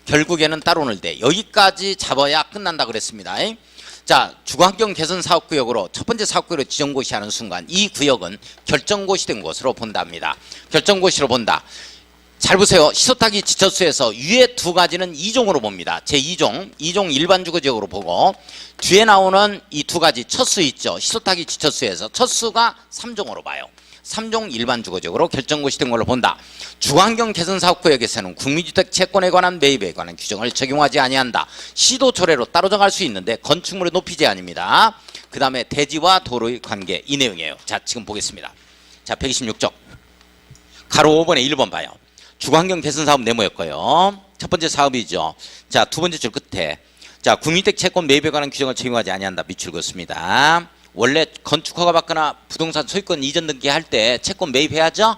결국에는 따로 놀대. 여기까지 잡아야 끝난다 그랬습니다. 자, 주거환경 개선 사업구역으로 첫 번째 사업구역으로 지정고시하는 순간 이 구역은 결정고시 된 것으로 본답니다. 결정고시로 본다. 잘 보세요. 시소타기 지처수에서 위에 두 가지는 2종으로 봅니다. 제2종, 2종 일반주거지역으로 보고 뒤에 나오는 이 두 가지 첫수 있죠. 시소타기 지처수에서 첫수가 3종으로 봐요. 3종 일반주거지역으로 결정고시 된 걸로 본다. 주거환경 개선 사업구역에서는 국민주택 채권에 관한 매입에 관한 규정을 적용하지 아니한다. 시도 조례로 따로 정할 수 있는데 건축물의 높이 제한입니다. 그 다음에 대지와 도로의 관계 이 내용이에요. 자, 지금 보겠습니다. 자, 126쪽 가로 5번에 1번 봐요. 주거환경 개선 사업 네모였고요. 첫 번째 사업이죠. 자, 두 번째 줄 끝에 자, 국민주택 채권 매입에 관한 규정을 적용하지 아니한다. 밑줄 긋습니다. 원래 건축 허가 받거나 부동산 소유권 이전 등기할 때 채권 매입해야죠.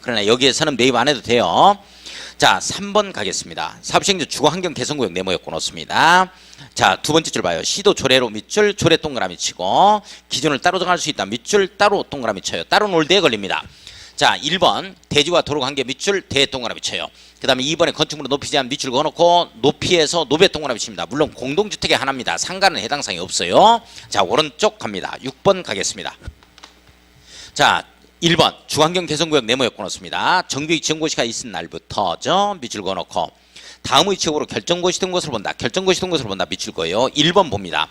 그러나 여기에서는 매입 안 해도 돼요. 자, 3번 가겠습니다. 사업시행자 주거환경 개선구역 네모였고 넣습니다. 자, 두 번째 줄 봐요. 시도 조례로 밑줄 조례 동그라미 치고 기준을 따로 정할 수 있다. 밑줄 따로 동그라미 쳐요. 따로 놀 때 걸립니다. 자, 1번 대지와 도로 관계 밑줄 대 동그라미 쳐요. 그 다음에 2번에 건축물을 높이 제한 밑줄 그어놓고 높이에서 노배 동그라미 칩니다. 물론 공동주택의 하나입니다. 상가는 해당 사항이 없어요. 자, 오른쪽 갑니다. 6번 가겠습니다. 자, 1번 주거환경 개선구역 네모였고 넣습니다. 정비의 지정고시가 있은 날부터죠. 밑줄 그어놓고 다음의 지역으로 결정고시 된 것으로 본다. 결정고시 된 것으로 본다. 밑줄 거예요. 1번 봅니다.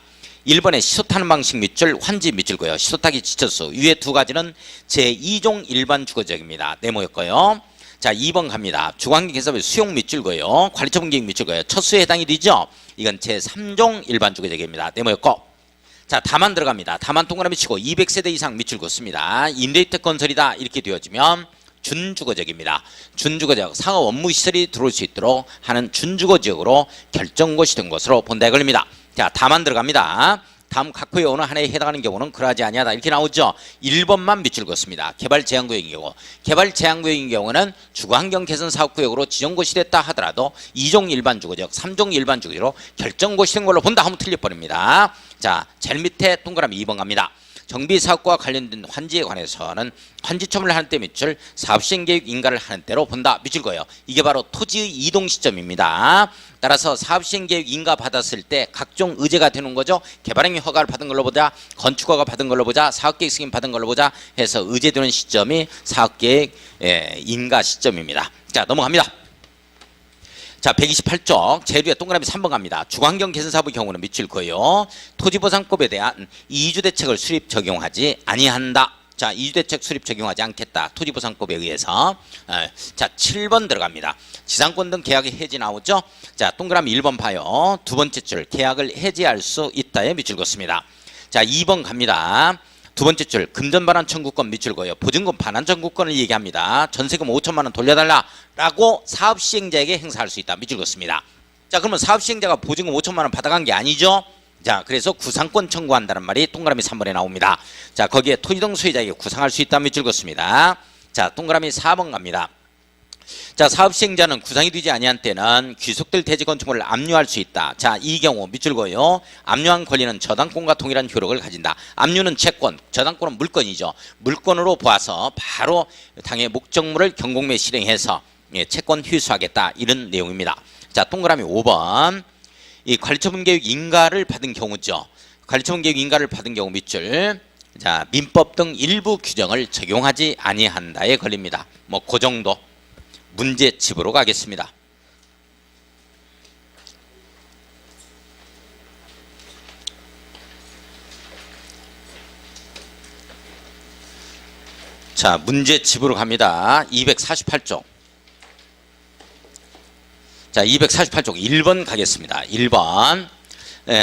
1번에 시소타는 방식 밑줄 환지 밑줄 거예요. 시소타기 지처수 위에 두 가지는 제2종 일반 주거지역입니다. 네모였고요. 자, 2번 갑니다. 주거환경 개선의 수용 밑줄 거예요. 관리처분 계획 밑줄 거예요. 첫 수에 해당이 되죠. 이건 제3종 일반 주거지역입니다. 네모였고 자, 다만 들어갑니다. 다만 동그라미 치고 200세대 이상 밑줄 긋습니다. 임대주택 건설이다 이렇게 되어지면 준주거지역입니다. 준주거지역 상업 업무시설이 들어올 수 있도록 하는 준주거지역으로 결정고시 된 것으로 본다 이걸입니다. 자, 다만 들어갑니다. 다음 각 구의 어느 하나에 해당하는 경우는 그러하지 아니하다 이렇게 나오죠. 1번만 밑줄 긋습니다. 개발제한구역인 경우 개발제한구역인 경우는 주거환경 개선 사업구역으로 지정고시 됐다 하더라도 2종 일반주거지역 3종 일반주거지역으로 결정고시 된 걸로 본다 하면 틀려버립니다. 자, 제일 밑에 동그라미 2번 갑니다. 정비사업과 관련된 환지에 관해서는 환지 처분을 하는 때 밑줄 사업시행계획 인가를 하는 때로 본다 밑줄 거예요. 이게 바로 토지의 이동 시점입니다. 따라서 사업시행계획 인가 받았을 때 각종 의제가 되는 거죠. 개발행위 허가를 받은 걸로 보자, 건축허가 받은 걸로 보자, 사업계획 승인 받은 걸로 보자 해서 의제되는 시점이 사업계획 인가 시점입니다. 자, 넘어갑니다. 자, 128쪽 제일 위에 동그라미 3번 갑니다. 주거환경 개선 사업의 경우는 밑줄 거예요. 토지보상법에 대한 이주대책을 수립 적용하지 아니한다. 자, 이주대책 수립 적용하지 않겠다. 토지보상법에 의해서. 자, 7번 들어갑니다. 지상권 등 계약의 해지 나오죠. 자, 동그라미 1번 봐요. 두 번째 줄 계약을 해지할 수 있다에 밑줄 긋습니다. 자, 2번 갑니다. 두 번째 줄 금전 반환 청구권 밑줄 거예요. 보증금 반환 청구권을 얘기합니다. 전세금 5천만 원 돌려달라라고 사업 시행자에게 행사할 수 있다. 밑줄 긋습니다. 자, 그러면 사업 시행자가 보증금 5천만 원 받아간 게 아니죠. 자, 그래서 구상권 청구한다는 말이 동그라미 3번에 나옵니다. 자, 거기에 토지등 소유자에게 구상할 수 있다. 밑줄 긋습니다. 자, 동그라미 4번 갑니다. 자, 사업시행자는 구상이 되지 아니한 때는 귀속될 대지 건축물을 압류할 수 있다. 자, 이 경우 밑줄 거요. 압류한 권리는 저당권과 동일한 효력을 가진다. 압류는 채권, 저당권은 물건이죠. 물건으로 보아서 바로 당의 목적물을 경공매 실행해서 채권 휴수하겠다. 이런 내용입니다. 자, 동그라미 5번. 이 관리처분계획 인가를 받은 경우죠. 관리처분계획 인가를 받은 경우 밑줄. 자, 민법 등 일부 규정을 적용하지 아니한다에 걸립니다. 뭐 그 정도. 문제집으로 가겠습니다. 자, 문제집으로 갑니다. 248쪽. 자, 248쪽 1번 가겠습니다. 1번.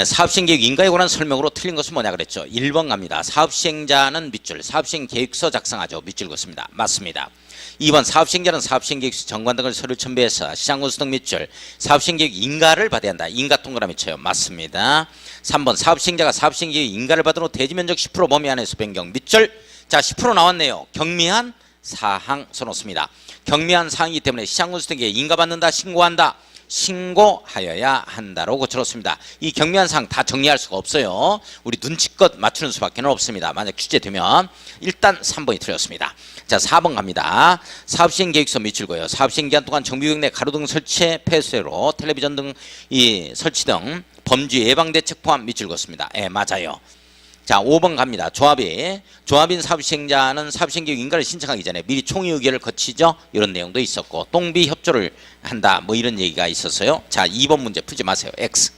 사업시행계획 인가에 관한 설명으로 틀린 것은 뭐냐 그랬죠. 1번 갑니다. 사업시행자는 밑줄, 사업시행계획서 작성하죠. 밑줄 긋습니다. 맞습니다. 2번 사업시행자는 사업시행계획서 정관 등을 서류 첨부해서 시장군수 등 밑줄 사업시행계획 인가를 받아야 한다. 인가 동그라미 쳐요. 맞습니다. 3번 사업시행자가 사업시행계획 인가를 받은 후 대지면적 10% 범위 안에서 변경 밑줄. 자, 10% 나왔네요. 경미한 사항 써놓습니다. 경미한 사항이기 때문에 시장군수 등에게 인가받는다, 신고한다. 신고하여야 한다로 고쳐놓습니다. 이 경미한 사항 다 정리할 수가 없어요. 우리 눈치껏 맞추는 수밖에 없습니다. 만약 취재되면 일단 3번이 틀렸습니다. 자, 4번 갑니다. 사업시행계획서 미출고요. 사업시행기간 동안 정비구역 내 가로등 설치, 폐쇄로 텔레비전 등 이 설치 등 범죄 예방대책 포함 미출고습니다. 예, 맞아요. 자, 5번 갑니다. 조합인 사업시행자는 사업시행계획 인가를 신청하기 전에 미리 총의 의결을 거치죠. 이런 내용도 있었고 동비 협조를 한다 뭐 이런 얘기가 있었어요. 자, 2번 문제 풀지 마세요. X.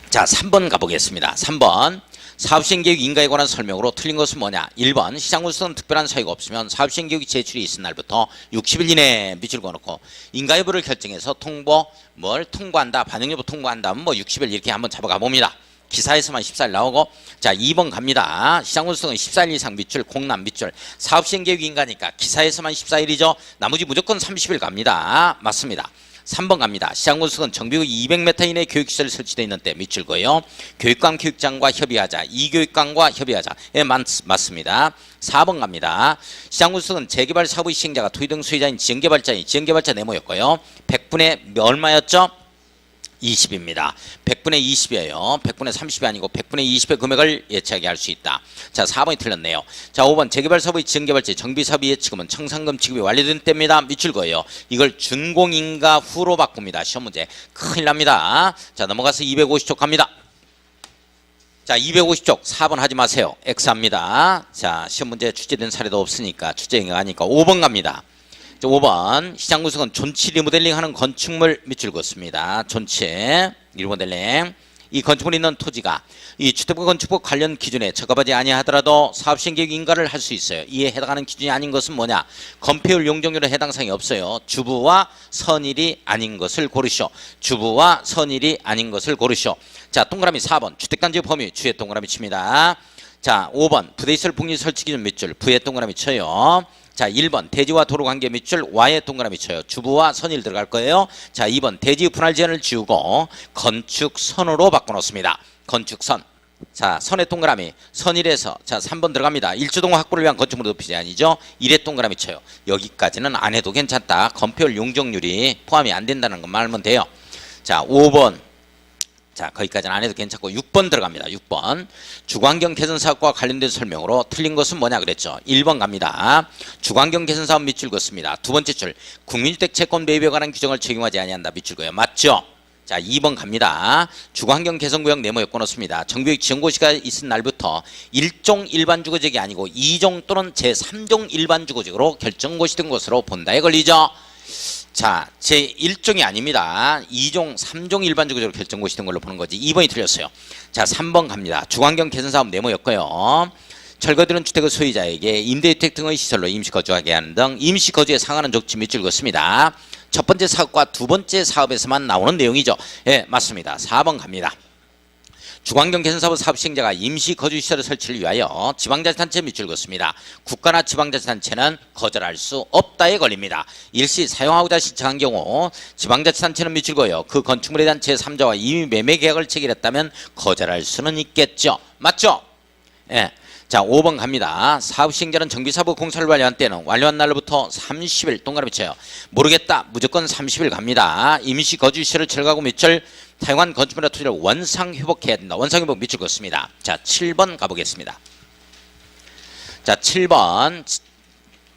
자, 3번 가보겠습니다. 3번 사업시행계획 인가에 관한 설명으로 틀린 것은 뭐냐. 1번 시장군수는 특별한 사유가 없으면 사업시행계획 제출이 있은 날부터 60일 이내에 미줄거 놓고 인가 여부를 결정해서 통보한다, 반영 여부 통보한다 뭐 60일 이렇게 한번 잡아가 봅니다. 기사에서만 14일 나오고. 자, 2번 갑니다. 시장군수는 14일 이상 미출, 공람 미출, 사업시행계획 인가니까 기사에서만 14일이죠. 나머지 무조건 30일 갑니다. 맞습니다. 3번 갑니다. 시장군수는 정비구역 200m 이내 교육시설 설치되어 있는 때 미출고요. 교육관 교육장과 협의하자, 이교육관과 협의하자. 예, 맞습니다. 4번 갑니다. 시장군수는 재개발 사업의 시행자가 토지 등 소유자인 지형개발자 네모였고요. 100분의 얼마였죠? 20입니다. 100분의 20이에요. 100분의 30이 아니고 100분의 20의 금액을 예측하게 할 수 있다. 자, 4번이 틀렸네요. 자, 5번 재개발 사업의 지형개발자 정비사업의 예치금은 청산금 지급이 완료된 때입니다. 미출거예요. 이걸 준공인가 후로 바꿉니다. 시험 문제 큰일 납니다. 자, 넘어가서 250쪽 갑니다. 자, 250쪽 4번 하지 마세요. X합니다. 자, 시험 문제 출제된 사례도 없으니까 출제가 아니까 5번 갑니다. 5번 시장군수는 존치 리모델링하는 건축물 미출고습니다. 존치 리모델링. 이 건축물이 있는 토지가 이 주택건축법 관련 기준에 적합하지 아니하더라도 사업시행계획 인가를 할 수 있어요. 이에 해당하는 기준이 아닌 것은 뭐냐. 건폐율 용적률에 해당 사항이 없어요. 주부와 선일이 아닌 것을 고르시오. 주부와 선일이 아닌 것을 고르시오. 자, 동그라미 4번 주택단지 범위 주에 동그라미 칩니다. 자, 5번 부대시설 복리 설치 기준 밑줄 부에 동그라미 쳐요. 자, 1번 대지와 도로 관계 밑줄 Y에 동그라미 쳐요. 주부와 선일 들어갈 거예요. 자, 2번 대지 분할 제한을 지우고 건축선으로 바꿔놓습니다. 건축선. 자, 선의 동그라미 선일에서 자 3번 들어갑니다. 일조동 확보를 위한 건축물 높이 제한이죠. 1에 동그라미 쳐요. 여기까지는 안 해도 괜찮다. 건폐율 용적률이 포함이 안 된다는 것만 알면 돼요. 자, 5번. 자, 거기까지는 안 해도 괜찮고 6번 들어갑니다. 6번 주거환경 개선 사업과 관련된 설명으로 틀린 것은 뭐냐 그랬죠. 1번 갑니다. 주거환경 개선 사업 밑줄 긋습니다. 두 번째 줄 국민주택 채권 매입에 관한 규정을 적용하지 아니한다 밑줄고요. 맞죠? 자, 2번 갑니다. 주거환경 개선구역 네모 엮어놓습니다. 정비구역 지정고시가 있은 날부터 1종 일반주거지역이 아니고 2종 또는 제3종 일반주거지역으로 결정고시된 것으로 본다에 걸리죠. 자, 제1종이 아닙니다. 2종, 3종 일반주거지역으로 결정고시된 걸로 보는 거지. 2번이 틀렸어요. 자, 3번 갑니다. 주거환경 개선사업 네모였고요. 철거되는 주택의 소유자에게 임대주택 등의 시설로 임시거주하게 하는 등 임시거주에 상하는 조치 밑줄 긋습니다. 첫 번째 사업과 두 번째 사업에서만 나오는 내용이죠. 예, 맞습니다. 4번 갑니다. 주거환경 개선사업 사업 시행자가 임시거주시설의 설치를 위하여 지방자치단체 밑줄 긋습니다. 국가나 지방자치단체는 거절할 수 없다에 걸립니다. 일시 사용하고자 신청한 경우 지방자치단체는 밑줄 그어요. 그 건축물에 대한 제3자와 이미 매매 계약을 체결했다면 거절할 수는 있겠죠. 맞죠? 예. 자, 5번 갑니다. 사업 시행자는 정비사업 공사를 완료한 때는 완료한 날로부터 30일 동그라미 쳐요. 모르겠다. 무조건 30일 갑니다. 임시거주시설을 철거하고 밑줄 사용한 건축물이나 토지를 원상회복해야 된다. 원상회복 밑줄 긋습니다. 자, 7번 가보겠습니다. 자, 7번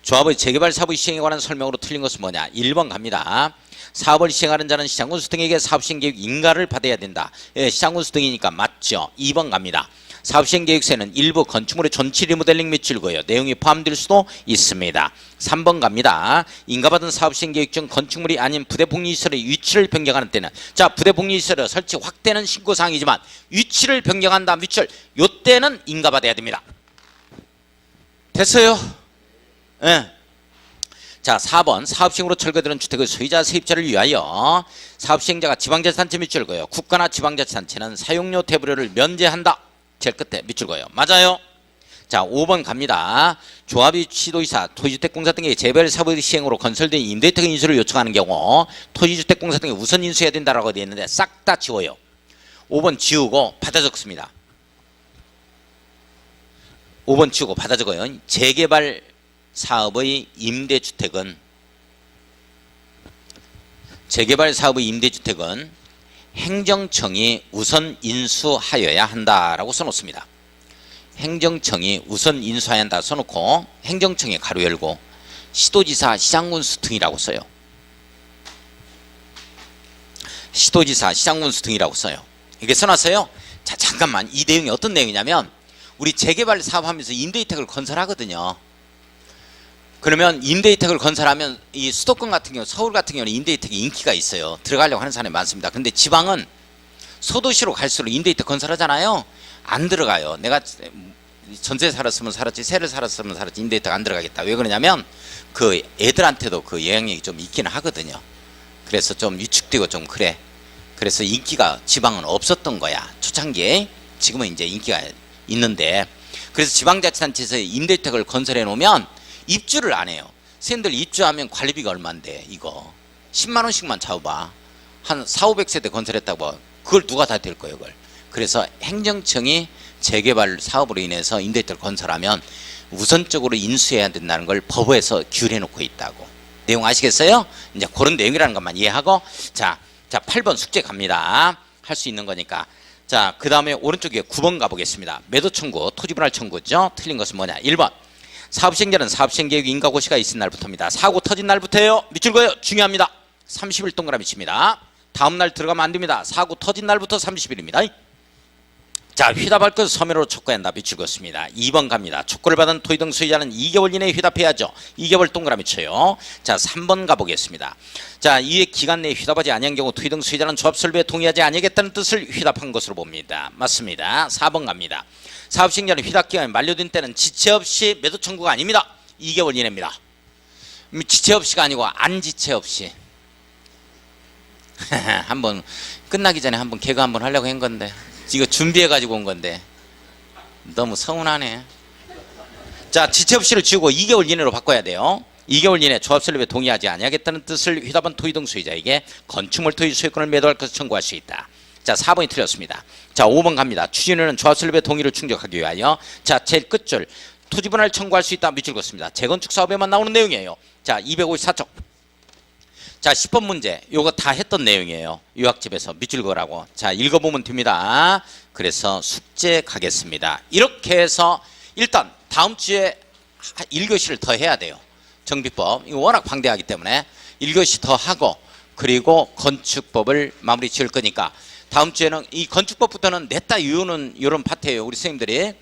조합의 재개발 사업의 시행에 관한 설명으로 틀린 것은 뭐냐. 1번 갑니다. 사업을 시행하는 자는 시장군수 등에게 사업시행계획 인가를 받아야 된다. 예, 시장군수 등이니까 맞죠. 2번 갑니다. 사업시행계획서에는 일부 건축물의 전치 리모델링 밑줄 그어요. 내용이 포함될 수도 있습니다. 3번 갑니다. 인가받은 사업시행계획 중 건축물이 아닌 부대복리시설의 위치를 변경하는 때는 자, 부대복리시설의 설치 확대는 신고사항이지만 위치를 변경한다 밑줄 요때는 인가받아야 됩니다. 됐어요? 예. 자, 4번 사업시행으로 철거되는 주택의 소유자 세입자를 위하여 사업시행자가 지방자치단체 밑줄 그어요. 국가나 지방자치단체는 사용료 대부료를 면제한다. 제일 끝에 밑줄 그어요. 맞아요. 자, 5번 갑니다. 조합이 시도이사, 토지주택공사 등의 재별 사업 시행으로 건설된 임대주택 인수를 요청하는 경우 토지주택공사 등에 우선 인수해야 된다라고 되어 있는데 싹 다 지워요. 5번 지우고 받아 적습니다. 5번 지우고 받아 적어요. 재개발 사업의 임대주택은 재개발 사업의 임대주택은 행정청이 우선 인수하여야 한다라고 써놓습니다. 행정청이 우선 인수해야 한다 써놓고 행정청에 가로 열고 시도지사 시장군수 등이라고 써요. 시도지사 시장군수 등이라고 써요. 이게 써놨어요. 자, 잠깐만, 이 내용이 어떤 내용이냐면 우리 재개발 사업하면서 임대주택을 건설하거든요. 그러면 임대주택을 건설하면 이 수도권 같은 경우, 서울 같은 경우는 임대주택이 인기가 있어요. 들어가려고 하는 사람이 많습니다. 근데 지방은 소도시로 갈수록 임대주택 건설하잖아요. 안 들어가요. 내가 전세 살았으면 살았지, 세를 살았으면 살았지, 임대주택 안 들어가겠다. 왜 그러냐면 그 애들한테도 그 영향력이 좀 있기는 하거든요. 그래서 좀 위축되고 좀 그래. 그래서 인기가 지방은 없었던 거야. 초창기에. 지금은 이제 인기가 있는데, 그래서 지방자치단체에서 임대주택을 건설해 놓으면 입주를 안 해요. 선생님들 입주하면 관리비가 얼만데 이거 10만 원씩만 잡아봐. 한 4,500세대 건설했다고 그걸 누가 다 될 거예요, 그걸. 그래서 행정청이 재개발 사업으로 인해서 임대주택을 건설하면 우선적으로 인수해야 된다는 걸 법에서 규율해 놓고 있다고. 내용 아시겠어요? 이제 그런 내용이라는 것만 이해하고, 자 8번 숙제 갑니다. 할 수 있는 거니까. 자, 그 다음에 오른쪽에 9번 가보겠습니다. 매도 청구, 토지 분할 청구죠. 틀린 것은 뭐냐? 1번. 사업 시행자는 사업 시행 계획 인가고시가 있은 날부터입니다. 사고 터진 날부터예요. 밑줄 그어요. 중요합니다. 30일 동그라미 칩니다. 다음 날 들어가면 안 됩니다. 사고 터진 날부터 30일입니다. 자, 휘답할 것 서면으로 촉구한다. 밑줄 그었습니다. 2번 갑니다. 촉구를 받은 토지 등 소유자는 2개월 이내에 휘답해야죠. 2개월 동그라미 쳐요. 자, 3번 가보겠습니다. 자, 이에 기간 내에 휘답하지 아니한 경우 토지 등 소유자는 조합 설비에 동의하지 아니하겠다는 뜻을 휘답한 것으로 봅니다. 맞습니다. 4번 갑니다. 사업 시행자는 휘답 기간이 만료된 때는 지체 없이 매도 청구가 아닙니다. 2개월 이내입니다. 지체 없이가 아니고 안 지체 없이. 한번 끝나기 전에 한번 개그 한번 하려고 한 건데 이거 준비해 가지고 온 건데 너무 서운하네. 자, 지체 없이를 지우고 2개월 이내로 바꿔야 돼요. 2개월 이내 조합 설립에 동의하지 아니하겠다는 뜻을 휘답한 토지 등 소유자에게 건축물 토지 소유권을 매도할 것을 청구할 수 있다. 자, 4번이 틀렸습니다. 자, 5번 갑니다. 추진위원회는 조합 설립의 동의를 충족하기 위하여, 자, 제일 끝줄 토지 분할을 청구할 수 있다. 밑줄 긋습니다. 재건축 사업에만 나오는 내용이에요. 자, 254쪽. 자, 10번 문제 요거 다 했던 내용이에요. 유학집에서 밑줄 그으라고. 자, 읽어보면 됩니다. 그래서 숙제 가겠습니다. 이렇게 해서 일단 다음 주에 1교시를 더 해야 돼요. 정비법 이거 워낙 방대하기 때문에 1교시 더 하고, 그리고 건축법을 마무리 지을 거니까 다음 주에는 이 건축법부터는 냈다 이유는 이런 파트예요. 우리 선생님들이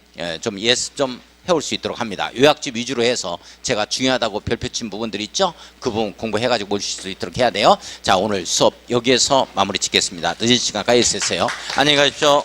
좀 예습 좀 해올 수 있도록 합니다. 요약집 위주로 해서 제가 중요하다고 별표 친 부분들 있죠? 그 부분 공부해가지고 모실 수 있도록 해야 돼요. 자, 오늘 수업 여기에서 마무리 짓겠습니다. 늦은 시간까지 있었어요. 안녕히 가십시오.